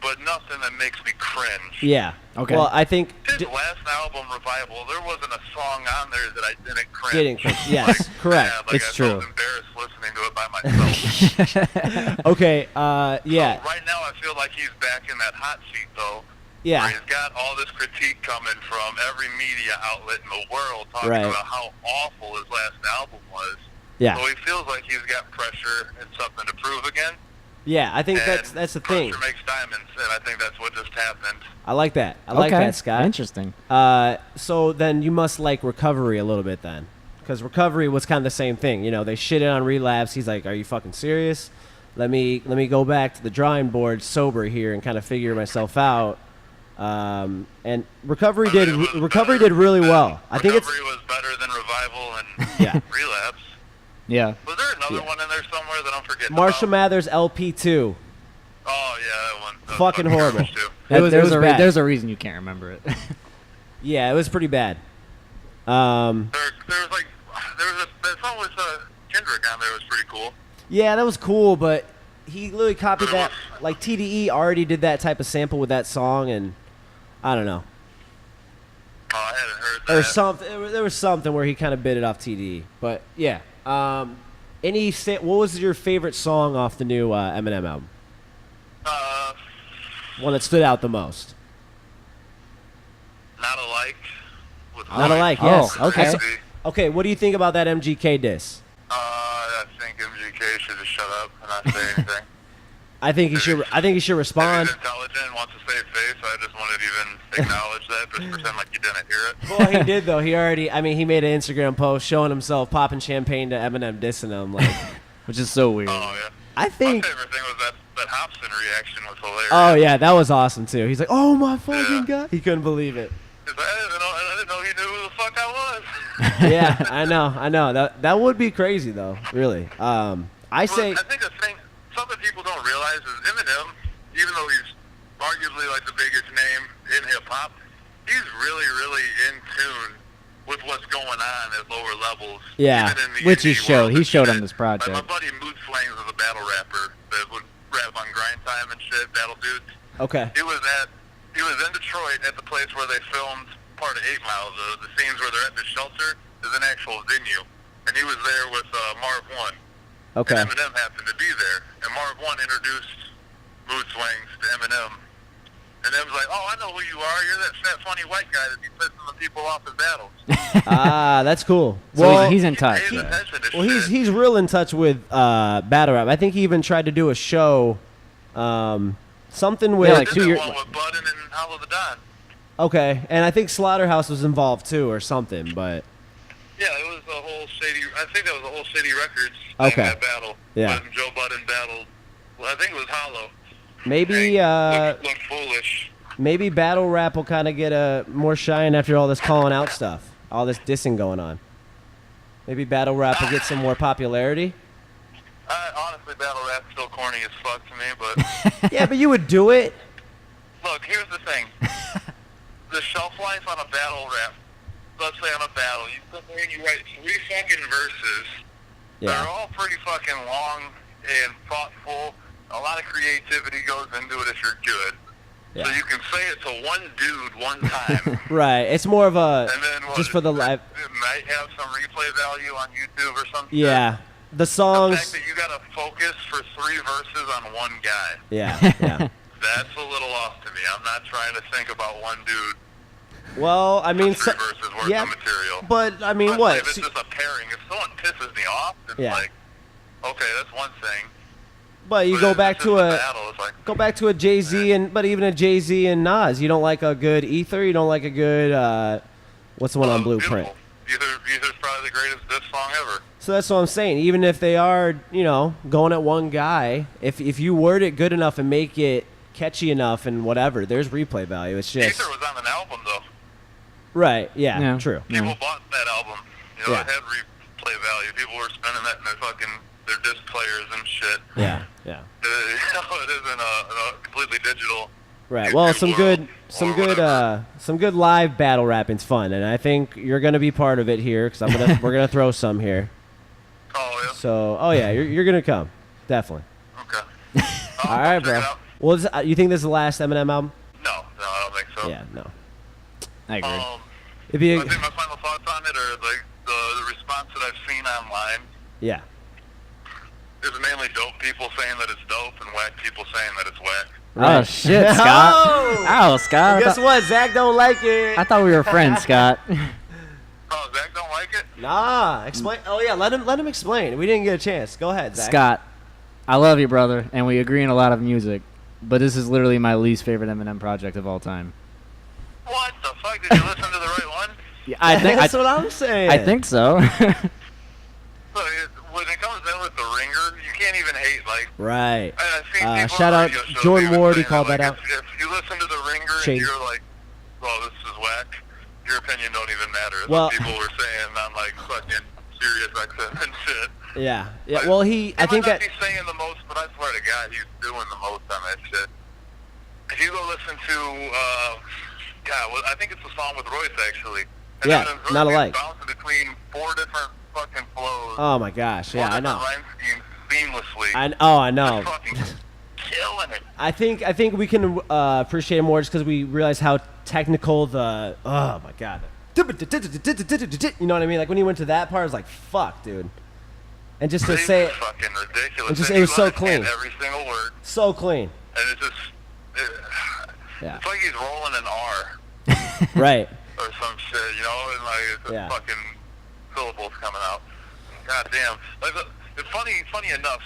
but nothing that makes me cringe. Yeah. Okay. Well, I think His last album, Revival, there wasn't a song on there that I didn't cringe. Yes, correct. Yeah, It's I true. felt embarrassed listening to it by myself. Okay. Yeah. So right now, I feel like he's back in that hot seat, though. Yeah. Where he's got all this critique coming from every media outlet in the world talking Right. about how awful his last album was. Yeah. So he feels like he's got pressure and something to prove again. Yeah, I think And that's the thing. pressure makes diamonds, and I think that's what just happened. I like that. I like that, Scott. Interesting. So then you must like Recovery a little bit then, because Recovery was kind of the same thing. You know, they shitted on Relapse. He's like, "Are you fucking serious? Let me go back to the drawing board sober here and kind of figure myself out." And Recovery did really well. I think Recovery was better than Revival and Yeah. Relapse. Yeah. Was there another one in there somewhere that I'm forgetting Marshall about? Mathers LP2. Oh, yeah, that one. That was Fucking horrible. garbage, too. There's a reason you can't remember it. Yeah, it was pretty bad. There was that song with Kendrick on there was pretty cool. Yeah, that was cool, but he literally copied But it that. Like TDE already did that type of sample with that song, and I don't know. Oh, I hadn't heard that. Or something. There was something where he kind of bit it off TDE. But yeah. What was your favorite song off the new Eminem album? One that stood out the most. Not Alike. With Not Lloyd. Alike. Yes. Oh, okay. Crazy. Okay. What do you think about that MGK diss? I think MGK should just shut up and not say anything. I think he should. If respond. he's intelligent and wants to save face, I just wanted to even acknowledge that, just pretend like you didn't hear it. Well, he did though. He made an Instagram post showing himself popping champagne to Eminem, dissing him. Like, Which is so weird. Oh, yeah. I think. My favorite thing was that Hobson reaction was hilarious. Oh yeah, that was awesome too. He's like, "Oh my fucking god!" He couldn't believe it. He's like, I didn't know he knew who the fuck I was. Yeah, I know. That would be crazy though. Really. I think the thing, something people don't realize is Eminem, even though he's arguably like the biggest name in hip hop, he's really, really in tune with what's going on at lower levels. Yeah, even in the which indie world he and showed shit. on this project. Like my buddy Mood Swings is a battle rapper that would rap on Grind Time and shit, Battle Dudes. okay. He was in Detroit at the place where they filmed part of 8 Mile. The scenes where they're at the shelter is an actual venue, and he was there with Marv One. Okay. And Eminem happened to be there, and Marv One introduced Mood Swings to Eminem. And Eminem's like, "Oh, I know who you are. You're that fat, funny white guy that be pissing the people off in battles." That's cool. So Well, he's in touch. Pays attention to well, shit. he's real in touch with battle rap. I think he even tried to do a show, something with Yeah, like Did 2 that years. one with Budden and Hollow the Don. Okay, and I think Slaughterhouse was involved too, or something. But Yeah, it was a whole shady. I think that was a whole Shady Records thing, Okay. that battle. Yeah. When Joe Budden battled. Well, I think it was Hollow. maybe Looked foolish. maybe battle rap will kind of get a more shine after all this calling out stuff, all this dissing going on. Maybe battle rap will get some more popularity. Honestly, battle rap's still corny as fuck to me, but Yeah, but you would do it. look, here's the thing. The shelf life on a battle rap, let's say on a battle, you sit there and you write 3 fucking verses. They're Yeah. all pretty fucking long and thoughtful. A lot of creativity goes into it if you're good. Yeah. So you can say it to one dude one time. Right. It's more of a And then what, just for the live. It might have some replay value on YouTube or something. Yeah. The The songs. fact that you gotta focus for 3 verses on one guy, Yeah. Yeah. that's a little off to me. I'm not trying to think about one dude Well, I mean, for 3 verses worth yeah, of material. but I mean, But what? if it's just a pairing, if someone pisses me off, it's Yeah. like, okay, that's one thing. But you But go if back it's to just a battle, it's like, go back to a Jay-Z but even a Jay-Z and Nas. You don't like a good Ether. You don't like a good what's the one on Blueprint? beautiful. Ether's probably the greatest diss song ever. So that's what I'm saying. Even if they are, going at one guy, if you word it good enough and make it catchy enough and whatever, there's replay value. It's just Ether was on an album though. right. Yeah, Yeah. true. People bought that album. Yeah. It had replay value. People were spending that in their disc players and shit. Yeah. Yeah. It isn't a completely digital. Right. Well, some good whatever. some good live battle rapping's fun, and I think you're gonna be part of it here because we're gonna throw some here. Oh yeah. So, oh yeah, you're gonna come, definitely. Okay. All right, bro. Well, you think this is the last Eminem album? No, I don't think so. Yeah, no. I agree. It'd be I think my final thoughts on it are like the response that I've seen online yeah. is mainly dope people saying that it's dope and whack people saying that it's whack. Oh shit, Scott! Oh, Scott! Guess what? Zach don't like it. I thought we were friends, Scott. Oh, Zach don't like it? Nah, explain. Oh yeah, let him explain. We didn't get a chance. Go ahead, Zach. Scott, I love you, brother, and we agree on a lot of music, but this is literally my least favorite Eminem project of all time. What the fuck? Did you listen to the right one? Yeah, I think That's what I'm saying. I think so. Look, when it comes in with the ringer, you can't even hate, like... Right. I've seen people Shout on out radio shows Jordan even Ward, he saying called that like, out. If you listen to the ringer Shady. and you're like, well, this is whack, your opinion don't even matter. That's Well- what people were saying on, like, fucking Sirius XM and shit. Yeah. Yeah. Like, Well, he I think might that. not be saying the most, but I swear to God, he's doing the most on that shit. If you go listen to, I think it's a song with Royce, actually. And Yeah, then Not Royce Alike. bouncing between 4 different fucking flows. Oh my gosh. Yeah, I know. 4 different rhyme schemes seamlessly. I know. Just fucking killing it. I think we can appreciate it more just because we realize how technical the. Oh my god. You know what I mean? Like when he went to that part, I was like, "Fuck, dude." And just to It's say it, fucking ridiculous. it just- And it was you so understand clean. Every single word, so clean. and it's just, Yeah. it's like he's rolling an R Right. or some shit, you know, and like it's Yeah. fucking syllables coming out. God damn. Like it's funny enough,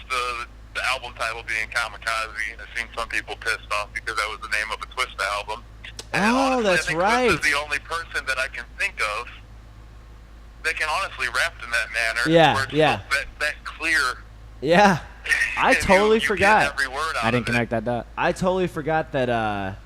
the album title being Kamikaze. I've seen some people pissed off because that was the name of a Twista album. And Oh, honestly, that's I think right. Twista's the only person that I can think of that can honestly rap in that manner. Yeah, where it's yeah. so that clear. Yeah. I and totally you forgot. Get every word out I didn't of it. connect that dot. I totally forgot that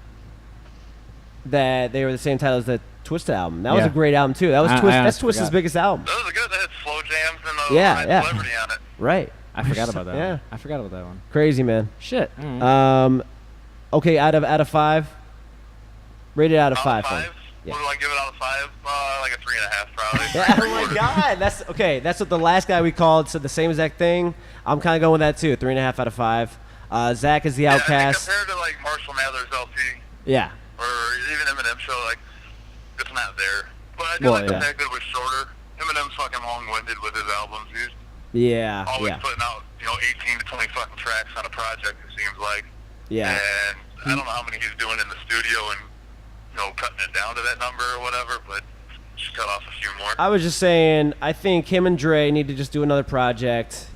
that they were the same title as the Twista album. That was Yeah. a great album too. That was I that's honestly Twista's forgot. biggest album. Those are good. They had slow jams and Yeah. Celebrity on it. Right. I forgot about that. Yeah. One. I forgot about that one. Crazy, man. Shit. All right. Okay, out of 5. Rated out of 5. Out of then. 5? Yeah. What do I give it out of 5? Like a 3.5 probably. Yeah, oh my god, that's okay. That's what the last guy we called said the same exact thing. I'm kind of going with that too. 3.5 out of 5. Zach is the Yeah, I think outcast. compared to like Marshall Mathers LP Yeah, or even Eminem show, like it's not there. But I do Well, like the yeah. fact that it was shorter. Eminem's fucking long-winded with his albums. He's yeah, always yeah, putting out 18 to 20 fucking tracks on a project. It seems like. yeah. And I don't know how many he's doing in the studio and cutting it down to that number or whatever, but just cut off a few more. I was just saying, I think him and Dre need to just do another project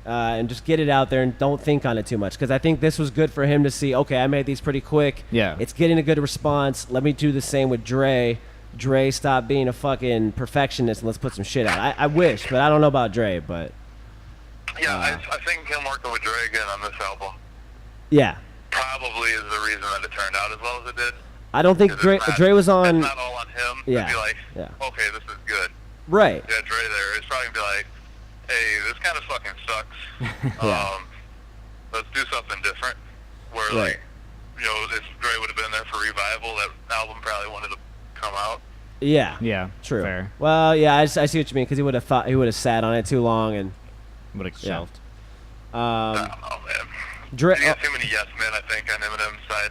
and just get it out there and don't think on it too much. Because I think this was good for him to see, okay, I made these pretty quick. Yeah. It's getting a good response. Let me do the same with Dre. Dre, stop being a fucking perfectionist and let's put some shit out. I wish, but I don't know about Dre, but Yeah, I think him working with Dre again on this album yeah. probably is the reason that it turned out as well as it did. I don't think 'Cause Dre, it's not- Dre was on... It's not all on him Yeah, to be like, yeah. okay, this is good. Right. Yeah, Dre there. It's probably gonna be like, hey, this kind of fucking sucks. Yeah. Let's do something different. Where Right. like, if Dre would have been there for Revival, that album probably wanted to come out. Yeah. Yeah. True. Fair. Well, yeah, I see what you mean because he would have sat on it too long and Would have Yeah. shelved. I don't know, man. Dre. You got too many yes men, I think, on Eminem's side.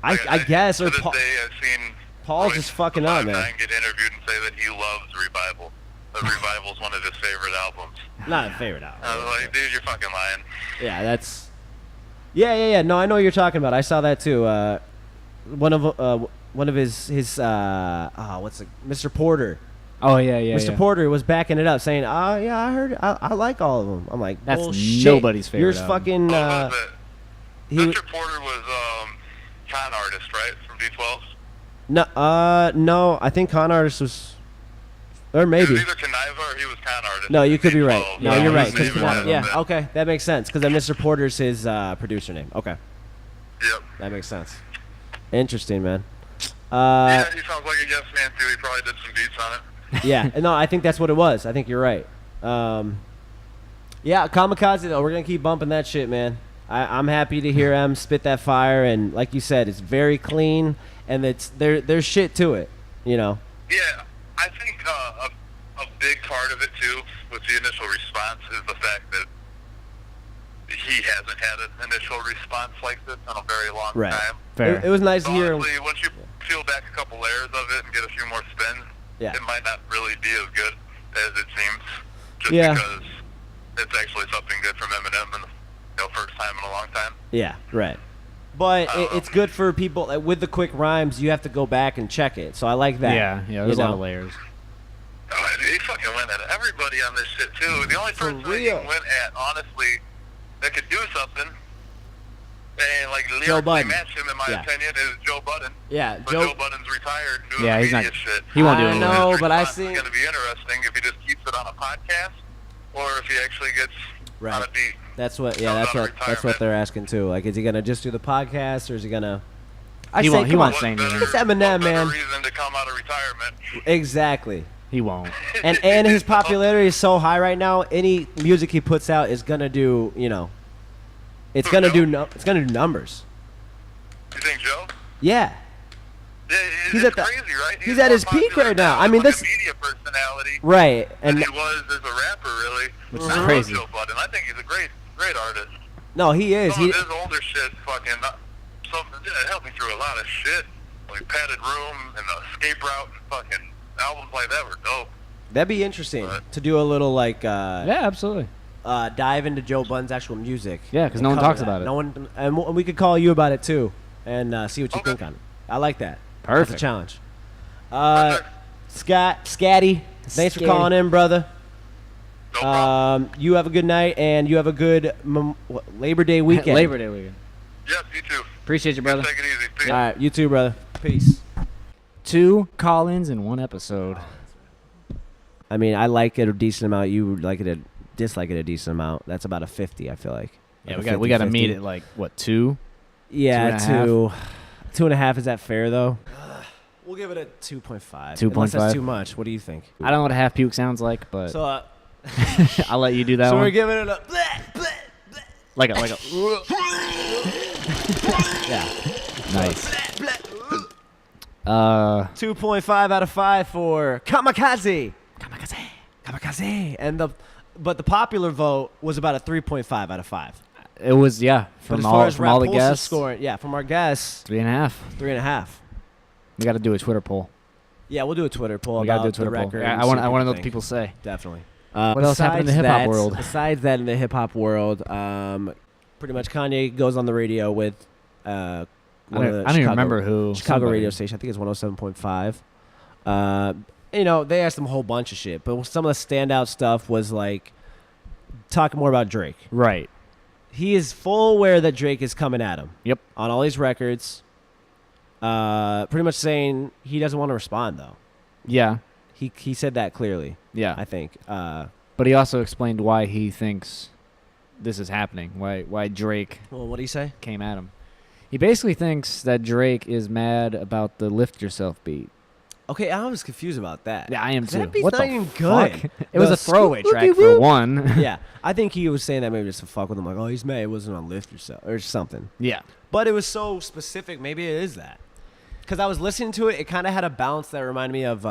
I guess to or this Paul, day, I've seen Paul's Royce just fucking the up, 5'9" man. get interviewed and say that he loves Revival. That Revival's one of his favorite albums. Not a favorite album. I was like, dude, you're fucking lying. Yeah, that's. Yeah. No, I know what you're talking about. I saw that too. One of his what's it? Mr. Porter. Oh yeah, yeah. Mr. yeah. Porter was backing it up, saying, "Oh yeah, I heard. I like all of them." I'm like, That's bullshit. nobody's favorite Yours album. fucking. What was it? He Mr. Porter was con artist, right, from D12? no. I think Con Artist was, or He maybe. was either Conniva or he was con artist. No, you could be right. D12. No, Yeah, you're he's right. just 'cause one of yeah, them. okay, that makes sense. Because then Mr. Porter's his producer name. Okay, Yep. that makes sense. Interesting, man. Yeah, he sounds like a yes man too. He probably did some beats on it. Yeah, no, I think that's what it was. I think you're right. Yeah, Kamikaze though. We're gonna keep bumping that shit, man. I'm happy to hear M spit that fire, and like you said, it's very clean, and there's shit to it, you know. Yeah, I think a big part of it too, with the initial response, is the fact that he hasn't had an initial response like this in a very long time. Fair. It was nice to hear. Honestly, once you peel back a couple layers of it and get a few more spins, it might not really be as good as it seems. Just because it's actually something good from Eminem, and first time in a long time. Yeah, right. But it's good for people with the quick rhymes. You have to go back and check it. So I like that. Yeah, there's a lot of layers. Oh, he fucking went at everybody on this shit too. The only person that he went at, honestly, that could do something, and like lyrically match him in my opinion, is Joe Budden. Yeah, but Joe Budden's retired doing he's media not. shit. He won't do I anything. know, but I think it's going to be interesting if he just keeps it on a podcast, or if he actually gets on a beat. That's what. Yeah, that's what they're asking too. Like, is he gonna just do the podcast, or is he gonna? He won't say anything. It's Eminem, man. Reason to come out of retirement. Exactly. He won't. And his popularity is so high right now. Any music he puts out is gonna do. It's gonna do. It's gonna do numbers. You think Joe? Yeah. He's at crazy, right? He's at his peak right now. I mean, this media personality, right? And he was as a rapper, really, which is crazy. Joe Budden. I think he's a great artist. No, he is. Some of his older shit, fucking, it helped me through a lot of shit, like Padded Room and the Escape Route, and fucking albums like that were dope. That'd be interesting to do a little like. Yeah, absolutely. Dive into Joe Budden's actual music. Yeah, because no one talks about it. No one, and we could call you about it too, and see what you think on it. I like that. Perfect. That's a challenge. Scatty, thanks for calling in, brother. No problem. You have a good night, and you have a good Labor Day weekend. Labor Day weekend. Yes, you too. Appreciate you, brother. Take it easy. Peace. All right, you too, brother. Peace. 2 call-ins in 1 episode. I mean, I like it a decent amount. You like it, dislike it a decent amount. That's about a 50. I feel like. Yeah, we got to meet at like what 2? Yeah, 2.5? 2.5. Is that fair though? We'll give it a 2.5. 2.5. Unless that's too much. What do you think? I don't know what a half puke sounds like, but So, I'll let you do that so one. we're giving it a like a yeah. Nice. 2.5 out of 5 for Kamikaze. And the popular vote was about a 3.5 out of 5. It was from all the guests. Scoring, from our guests, 3.5. 3.5. We got to do a Twitter poll. Yeah, we'll do a Twitter poll. We got to do a about Twitter the poll. record. Yeah, and I see want to know what what people say. Definitely. What else happened in the hip hop world? Besides that, in the hip hop world, pretty much Kanye goes on the radio with I don't even remember who. Chicago radio station. I think it's 107.5. They asked him a whole bunch of shit, but some of the standout stuff was like talking more about Drake. Right. He is full aware that Drake is coming at him. Yep. On all these records. Pretty much saying he doesn't want to respond though. Yeah. He said that clearly. Yeah. I think. But he also explained why he thinks this is happening. Why Drake. Well, what did he say? Came at him. He basically thinks that Drake is mad about the "Lift Yourself" beat. Okay, I was confused about that. Yeah, I am too. That beat's what not the even fuck? good. It was a throwaway track for one. Yeah, I think he was saying that maybe just to fuck with him, like, oh, he's mad, it wasn't on Lift Yourself or something. Yeah, but it was so specific. Maybe it is that because I was listening to it. It kind of had a bounce that reminded me of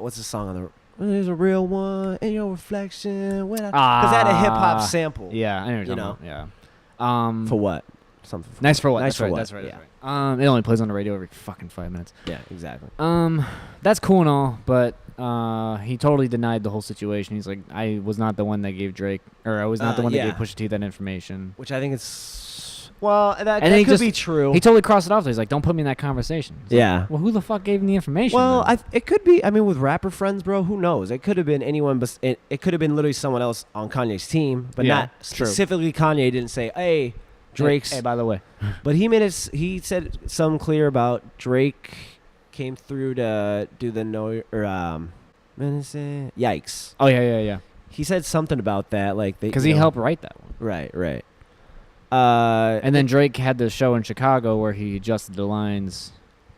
what's the song on the? There's a real one in your reflection. Because it had a hip hop sample. Yeah, I know what you're talking about. Yeah. For what? Something. Nice for what? Nice for what? That's right. Yeah. It only plays on the radio every fucking 5 minutes. Yeah, exactly. That's cool and all, but he totally denied the whole situation. He's like, I was not the one that gave Drake, or I was not the one that gave Pusha T that information. Which I think it's that could be true. He totally crossed it off. So he's like, don't put me in that conversation. Like, well, who the fuck gave him the information? Well, it could be. I mean, with rapper friends, bro, who knows? It could have been anyone, but it could have been literally someone else on Kanye's team, but not specifically Kanye. Didn't say, hey. Drake's. Hey, by the way. But he said something clear about Drake came through to do the yikes. Oh, yeah. He said something about that. Because he helped write that one. Right. And then Drake had the show in Chicago where he adjusted the lines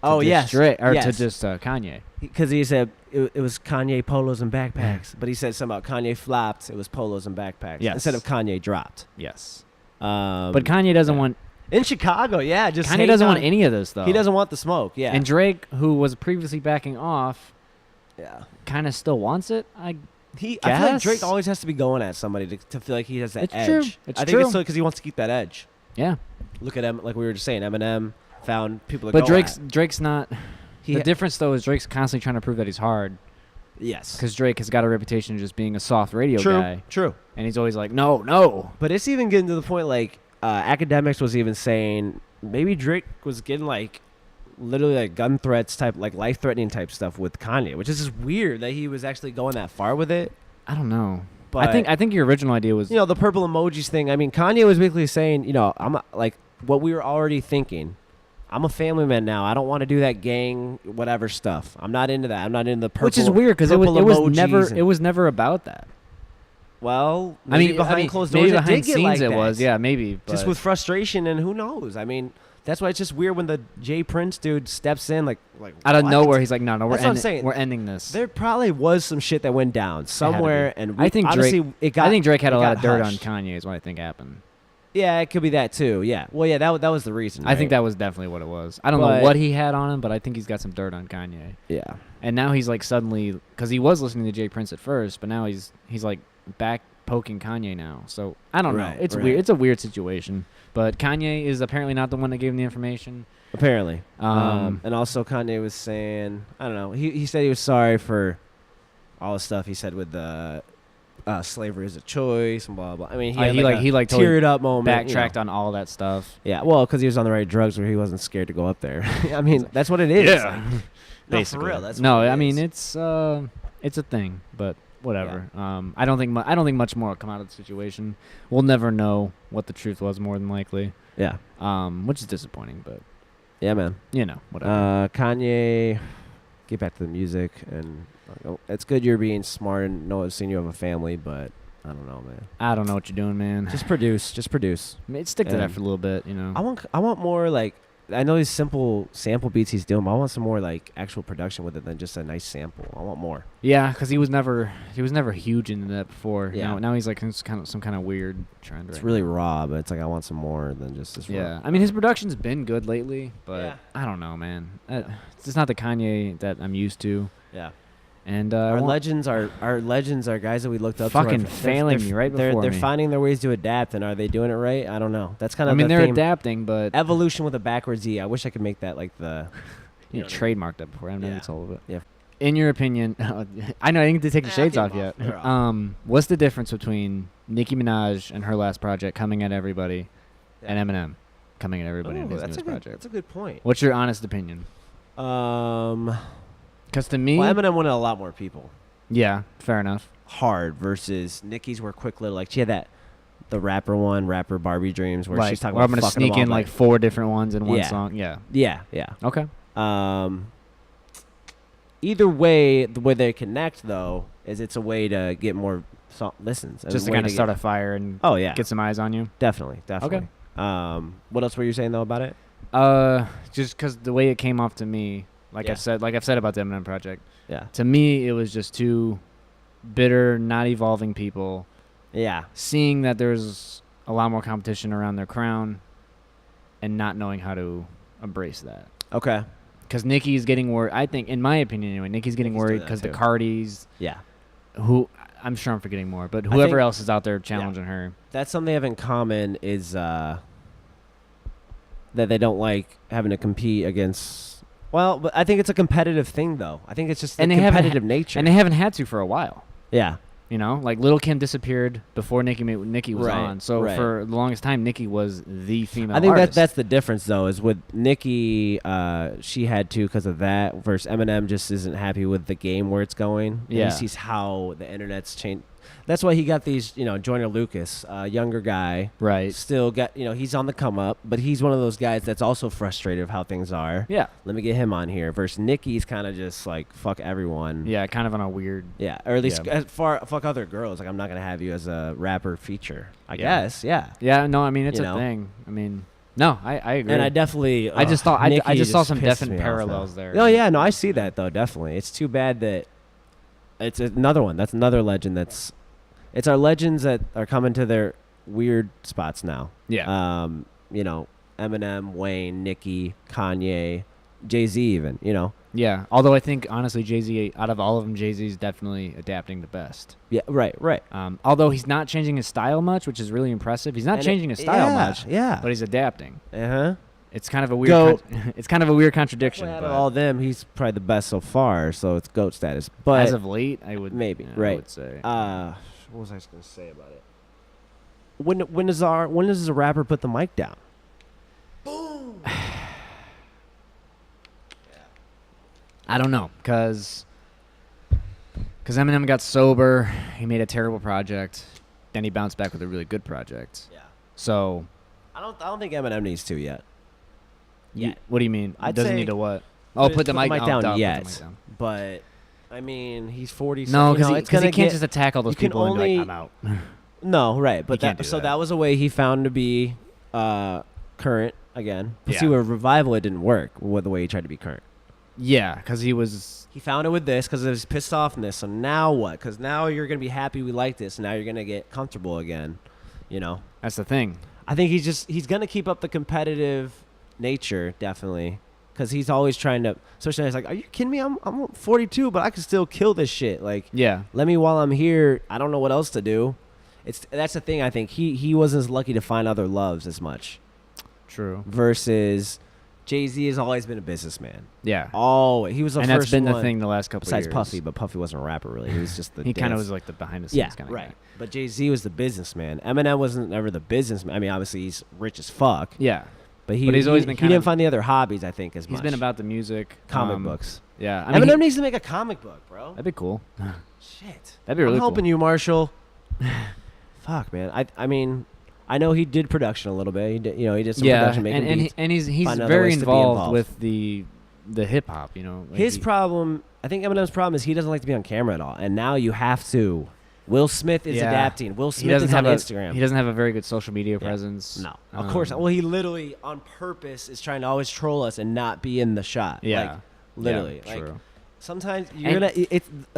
to Drake, to just Kanye. Because he said, it was Kanye polos and backpacks, but he said something about Kanye flopped. It was polos and backpacks instead of Kanye dropped. Yes. But Kanye doesn't want. In Chicago, just Kanye doesn't want any of this, though. He doesn't want the smoke, And Drake, who was previously backing off, kind of still wants it, I feel like Drake always has to be going at somebody to feel like he has that edge. True. I think it's because he wants to keep that edge. Yeah. Look at him, like we were just saying, Eminem found people to but go at. Drake's not. The difference, though, is Drake's constantly trying to prove that he's hard. Yes. Because Drake has got a reputation of just being a soft radio guy. True. And he's always like, no. But it's even getting to the point, like, Academics was even saying maybe Drake was getting, like, literally, like, gun threats type, like, life-threatening type stuff with Kanye, which is just weird that he was actually going that far with it. I don't know. But I think your original idea was... the purple emojis thing. I mean, Kanye was basically saying, I'm, like, what we were already thinking. I'm a family man now. I don't want to do that gang whatever stuff. I'm not into that. I'm not into the purple. Which is weird because it was never about that. Well, maybe behind closed doors, maybe behind it did scenes get like it that. was, maybe. But Just with frustration and who knows? I mean, that's why it's just weird when the Jay Prince dude steps in, like out of what? nowhere. He's like, no, That's what I'm saying. we're ending this. There probably was some shit that went down somewhere, and I think honestly, Drake had a lot of dirt hushed. on Kanye. Is what I think happened. Yeah, it could be that too. Yeah. Well, yeah, that was the reason. I think that was definitely what it was. I don't know what he had on him, but I think he's got some dirt on Kanye. Yeah. And now he's like suddenly, because he was listening to Jay Prince at first, but now he's like back poking Kanye now. So I don't know. It's weird. It's a weird situation. But Kanye is apparently not the one that gave him the information. Apparently. And also Kanye was saying, I don't know. He said he was sorry for all the stuff he said with the slavery is a choice and blah blah. I mean, he like totally teared up moment, backtracked on all that stuff. Yeah, well, because he was on the right drugs where he wasn't scared to go up there. I mean, that's what it is. Yeah, like, basically. No, for real, that's no. what it I is. mean, it's a thing, but whatever. Yeah. I don't think much more will come out of the situation. We'll never know what the truth was, more than likely. Yeah. Which is disappointing, but yeah, man. Whatever. Kanye, get back to the music and. It's good you're being smart and know I've seen you have a family, but I don't know, man. I don't know what you're doing, man. Just produce. Stick to that for a little bit, I want more like I know these simple sample beats he's doing, but I want some more like actual production with it than just a nice sample. I want more. Yeah, because he was never huge into that before. Yeah. Now he's like some kind of weird trend. It's really raw, but it's like I want some more than just this. Yeah, raw. I mean his production's been good lately, but I don't know, man. It's just not the Kanye that I'm used to. Yeah. And our legends are guys that we looked up fucking to. failing me right before They're me. finding their ways to adapt, and are they doing it right? I don't know. That's kind of. I mean, the they're theme. adapting, but evolution with a backwards E. I wish I could make that like the. You trademarked that before. I know it's all of it. Yeah. In your opinion, I know I didn't get to take the shades off yet. What's the difference between Nicki Minaj and her last project, Coming at Everybody, and Eminem coming at everybody in his newest project? That's a good point. What's your honest opinion? Because to me, Eminem wanted a lot more people. Yeah, fair enough. Hard versus Nicki's were quick little, like she had the rapper Barbie Dreams, where she's talking about I'm gonna sneak in like 4 different ones in one song. Yeah. Okay. Either way, the way they connect though is it's a way to get more listens, just to kind of start a fire and get some eyes on you. Definitely. Okay. What else were you saying though about it? Just because the way it came off to me, I've said about the Eminem project. Yeah. To me, it was just two bitter, not evolving people. Yeah. Seeing that there's a lot more competition around their crown, and not knowing how to embrace that. Okay. Because Nicki's getting worried. I think, in my opinion anyway, Nicki's getting worried because the Cardis. Yeah. Who I'm sure I'm forgetting more, but whoever else is out there challenging her. That's something they have in common is that they don't like having to compete against. Well, but I think it's a competitive thing, though. I think it's just the competitive nature. And they haven't had to for a while. Yeah. Like Lil' Kim disappeared before Nicki was on. So for the longest time, Nicki was the female artist. I think that's the difference, though, is with Nicki, she had to because of that, versus Eminem just isn't happy with the game where it's going. Yeah. He sees how the internet's changed. That's why he got these, Joyner Lucas, younger guy. Right. Still got, he's on the come up, but he's one of those guys that's also frustrated of how things are. Yeah. Let me get him on here. Versus Nicki's kind of just like, fuck everyone. Yeah, kind of on a weird. Yeah. Or at least fuck other girls. Like, I'm not going to have you as a rapper feature, I guess. Yeah. Yeah, no, I mean, it's a thing. I mean, no, I agree. And I definitely. I just thought, I just saw some pissed definite me off, parallels there. Oh, yeah. No, I see that, though, definitely. It's too bad that It's another one. That's another legend. It's our legends that are coming to their weird spots now. Yeah. You know, Eminem, Wayne, Nicki, Kanye, Jay-Z even, you know. Yeah. Although I think, honestly, Jay-Z, out of all of them, Jay-Z's definitely adapting the best. Yeah, right. Although he's not changing his style much, which is really impressive. He's not changing his style much. Yeah. But he's adapting. Uh-huh. It's kind of a weird. It's kind of a weird contradiction. Out but of all them, he's probably the best so far, so it's GOAT status. But as of late, I would maybe yeah, right. I would say. What was I going to say about it? When does a rapper put the mic down? Boom. I don't know, cause Eminem got sober. He made a terrible project. Then he bounced back with a really good project. Yeah. So. I don't think Eminem needs to yet. What do you mean? I'd Doesn't say need to what? Oh, put the mic down yet. Put the mic down. But I mean, he's 40. No, because he can't just attack all those people and be like, I'm out. No, right. But can't do so that. that was a way he found to be current again. But Yeah. see, with Revival, it didn't work with the way he tried to be current. Yeah, because he was. He found it with this because of his pissed offness. So now what? Because now you're going to be happy we like this. And now you're going to get comfortable again. You know? That's the thing. I think he's going to keep up the competitive nature, definitely. Because he's always trying to, especially he's like, are you kidding me? I'm 42, but I can still kill this shit. Like, Yeah. let me while I'm here. I don't know what else to do. That's the thing. I think he wasn't as lucky to find other loves as much. True. Versus Jay-Z has always been a businessman. Yeah. Always. He was the And first that's been one, the thing the last couple of years. besides Puffy, but Puffy wasn't a rapper really. He was just the He kind of dance. was like the behind the scenes kind of right. guy. But Jay-Z was the businessman. Eminem wasn't ever the businessman. I mean, obviously he's rich as fuck. Yeah. But he's always been he kind didn't of- find the other hobbies, I think, as much. He's been about the music. comic books. Yeah. I mean, Eminem needs to make a comic book, bro. that'd be cool. Shit. That'd be really I'm helping cool. you, Marshall. Fuck, man. I mean, I know he did production a little bit. He did some production making beats. and he's Find other very ways to be involved with the hip hop, you know. Like His problem, I think Eminem's problem is he doesn't like to be on camera at all. And now you have to. Will Smith is adapting. Will He Smith doesn't is on have Instagram. He doesn't have a very good social media Yeah. presence. No, of course not. Well, he literally, on purpose, is trying to always troll us and not be in the shot. Yeah. Like, literally. Yeah, like, true. sometimes you're gonna.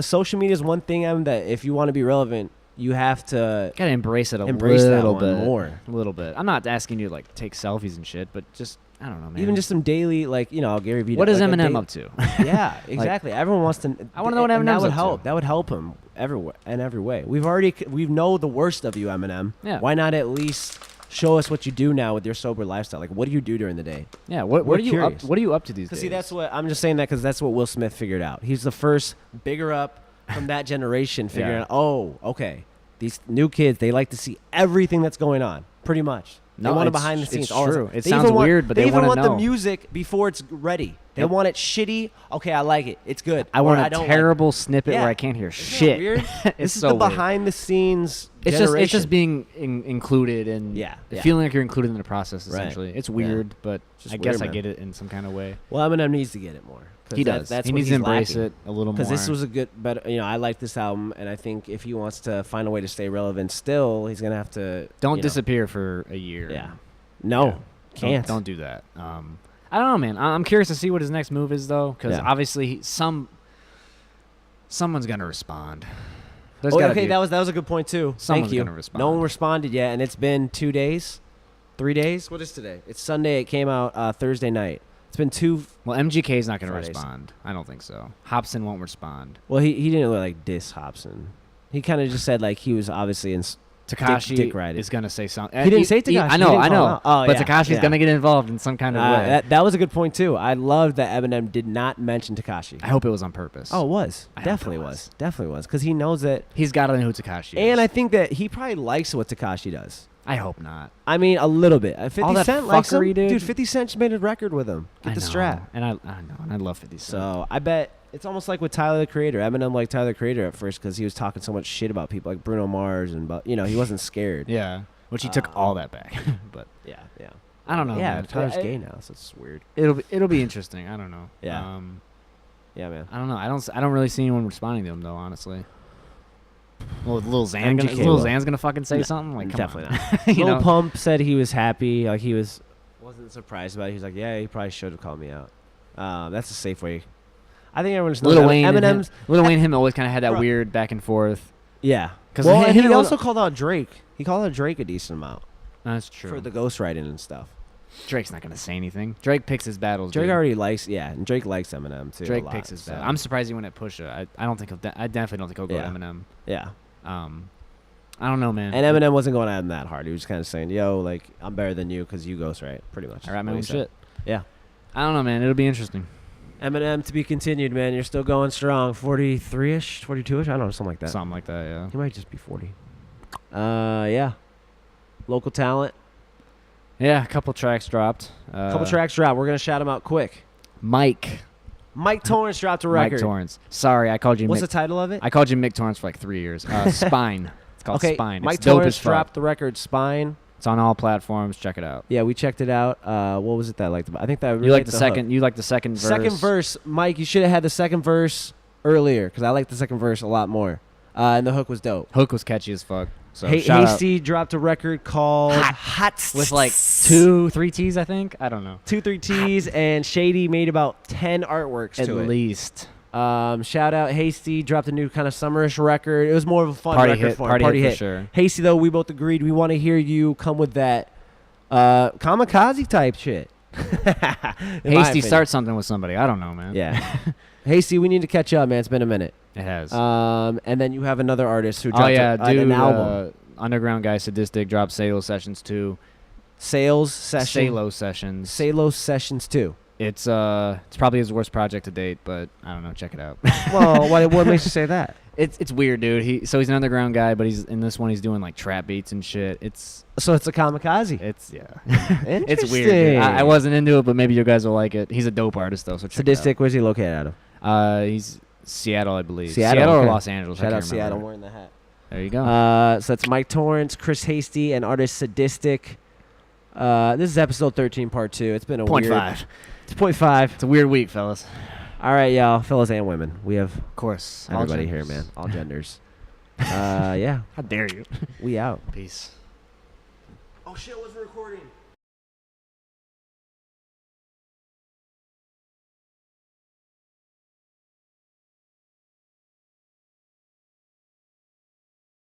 Social media is one thing, that if you want to be relevant, you have to Gotta embrace it a embrace that little one bit more. A little bit. I'm not asking you to like take selfies and shit, but just I don't know, man. Even just some daily, Gary Vee. what is like Eminem up to? Yeah, exactly. Everyone wants to. I wanna know what and that Eminem's would up to. help. That would help him everywhere in every way. We know the worst of you, Eminem. Yeah. Why not at least show us what you do now with your sober lifestyle? Like, what do you do during the day? Yeah. We're What are you up? curious. What are you up to these days? Because see, that's what I'm just saying that because that's what Will Smith figured out. He's the first bigger up from that generation figuring Yeah. out. Oh, okay. These new kids, they like to see everything that's going on, pretty much. They No, want it it's- behind the scenes. it's all the true. time. It They sounds even want- weird, but they even wanna want know. the music before it's ready. They Yep. want it shitty. Okay, I like it. It's good. I Or want I a don't terrible snippet Yeah. where I can't hear Isn't that shit. weird? It's This is so the weird. behind the scenes. It's generation. just being included and Yeah, yeah. feeling like you're included in the process. Right. Essentially, it's Yeah. weird, but just I guess weird, I man. get it in some kind of way. Well, Eminem needs to get it more. 'Cause He does. That's He what needs to he's embrace lacking. it a little more. Because this was a good, better. I like this album, and I think if he wants to find a way to stay relevant, still, he's gonna have to. Don't you know, disappear for a year. Yeah. No, Yeah. can't. Don't do that. I don't know, man. I'm curious to see what his next move is, though, because Yeah. obviously someone's gonna respond. There's Oh, gotta okay, be- that was a good point too. Someone's Thank you. gonna respond. No one responded yet, and it's been 2 days, 3 days. What is today? It's Sunday. It came out Thursday night. It's been two. Well, MGK's not gonna Fridays. respond. I don't think so. Hobson won't respond. Well, he didn't really like diss Hobson. He kind of just said like he was obviously in. Takashi dick riding. is gonna say something. He didn't say Tekashi. I He know, didn't I call him know. out. Oh, but yeah, Takashi's yeah. gonna get involved in some kind of way. That was a good point too. I loved that Eminem did not mention Tekashi. I hope it was on purpose. Oh, it was. I hope Definitely it was. was. Definitely was. Because he knows that. He's got to know who Takashi is. And I think that he probably likes what Tekashi does. I hope not. I mean, a little bit. 50 All that Cent likes him. fuckery, dude. 50 Cent just made a record with him. Get I the know. strap. And I know, and I love 50 Cent. So I bet it's almost like with Tyler the Creator. Eminem liked Tyler the Creator at first because he was talking so much shit about people like Bruno Mars and he wasn't scared. Yeah, which he took all that back. But Yeah. I don't know. Yeah, man. Tyler's gay now, so it's weird. It'll be interesting. I don't know. Yeah. Yeah, man. I don't know. I don't really see anyone responding to him though. Honestly. Well, Lil MGK Xan's gonna fucking say No, something like come definitely on. not. You Lil know? Pump said he was happy. Like he wasn't surprised about it. He was like, yeah, he probably should have called me out. That's a safe way. I think everyone's knows Lil Wayne. Eminem's. Lil Wayne and him always kind of had that Bro. weird back and forth. Yeah. 'Cause Well, him- and him he and also Lil- called out Drake. He called out Drake a decent amount That's true. for the ghostwriting and stuff. Drake's not gonna say anything. Drake picks his battles. Drake dude. already likes, and Drake likes Eminem too. Drake a lot, picks his so. battles. I'm surprised he went at Pusha. I don't think I definitely don't think he'll go Yeah. to Eminem. Yeah. I don't know, man. And Eminem wasn't going at him that hard. He was just kind of saying, "Yo, like I'm better than you because you ghostwrite." Pretty much. I write my what own he said. shit. Yeah. I don't know, man. It'll be interesting. Eminem to be continued, man. You're still going strong. 43-ish, 42-ish. I don't know, something like that. Something like that, yeah. He might just be 40. Yeah. Local talent. Yeah, a couple tracks dropped. Couple tracks dropped. We're gonna shout them out quick. Mike Torrance dropped a record. Mike Torrance. Sorry, I called you What's Mick. the title of it? I called you Mick Torrance for like 3 years. Spine. It's called Okay, Spine. Mike It's dope Torrance as fuck. dropped the record Spine. It's on all platforms. Check it out. Yeah, we checked it out. What was it that I liked about? I think that I really You like liked the second? You like the second verse? Second verse, Mike. You should have had the second verse earlier because I like the second verse a lot more. And the hook was dope. Hook was catchy as fuck. So shout out. Hasty dropped a record called Hot with like 2-3 T's, I think. I don't know. 2-3 T's, and Shady made about 10 artworks At to it. least. Shout out Hasty dropped a new kind of summerish record. It was more of a fun Party record hit. for him. Party hit for sure. Hasty though, we both agreed we want to hear you come with that kamikaze type shit. Hasty start something with somebody. I don't know, man. Yeah. Hasty, we need to catch up, man. It's been a minute. It has. And then you have another artist who dropped dude, an album. Underground guy Sadistic dropped Salo Sessions 2. Sales Session. Salo Sessions. Salo Sessions 2. It's probably his worst project to date, but I don't know. Check it out. Well, what makes you say that? It's weird, dude. He's an underground guy, but he's in this one. He's doing like trap beats and shit. So it's a kamikaze. It's Interesting. weird. Dude. I wasn't into it, but maybe you guys will like it. He's a dope artist though. So check Sadistic. Where's he located out of? He's Seattle, I believe. Seattle or okay. Los Angeles. I Shout can't out Seattle, remember. wearing the hat. There you go. So that's Mike Torrance, Chris Hasty, and artist Sadistic. This is episode 13, part 2. It's been a Point weird. 5. It's 0.5. It's a weird week, fellas. All right, y'all, fellas and women. We have Of course. everybody here, man. All genders. Yeah, How dare you? we out. Peace. Oh shit, I wasn't recording.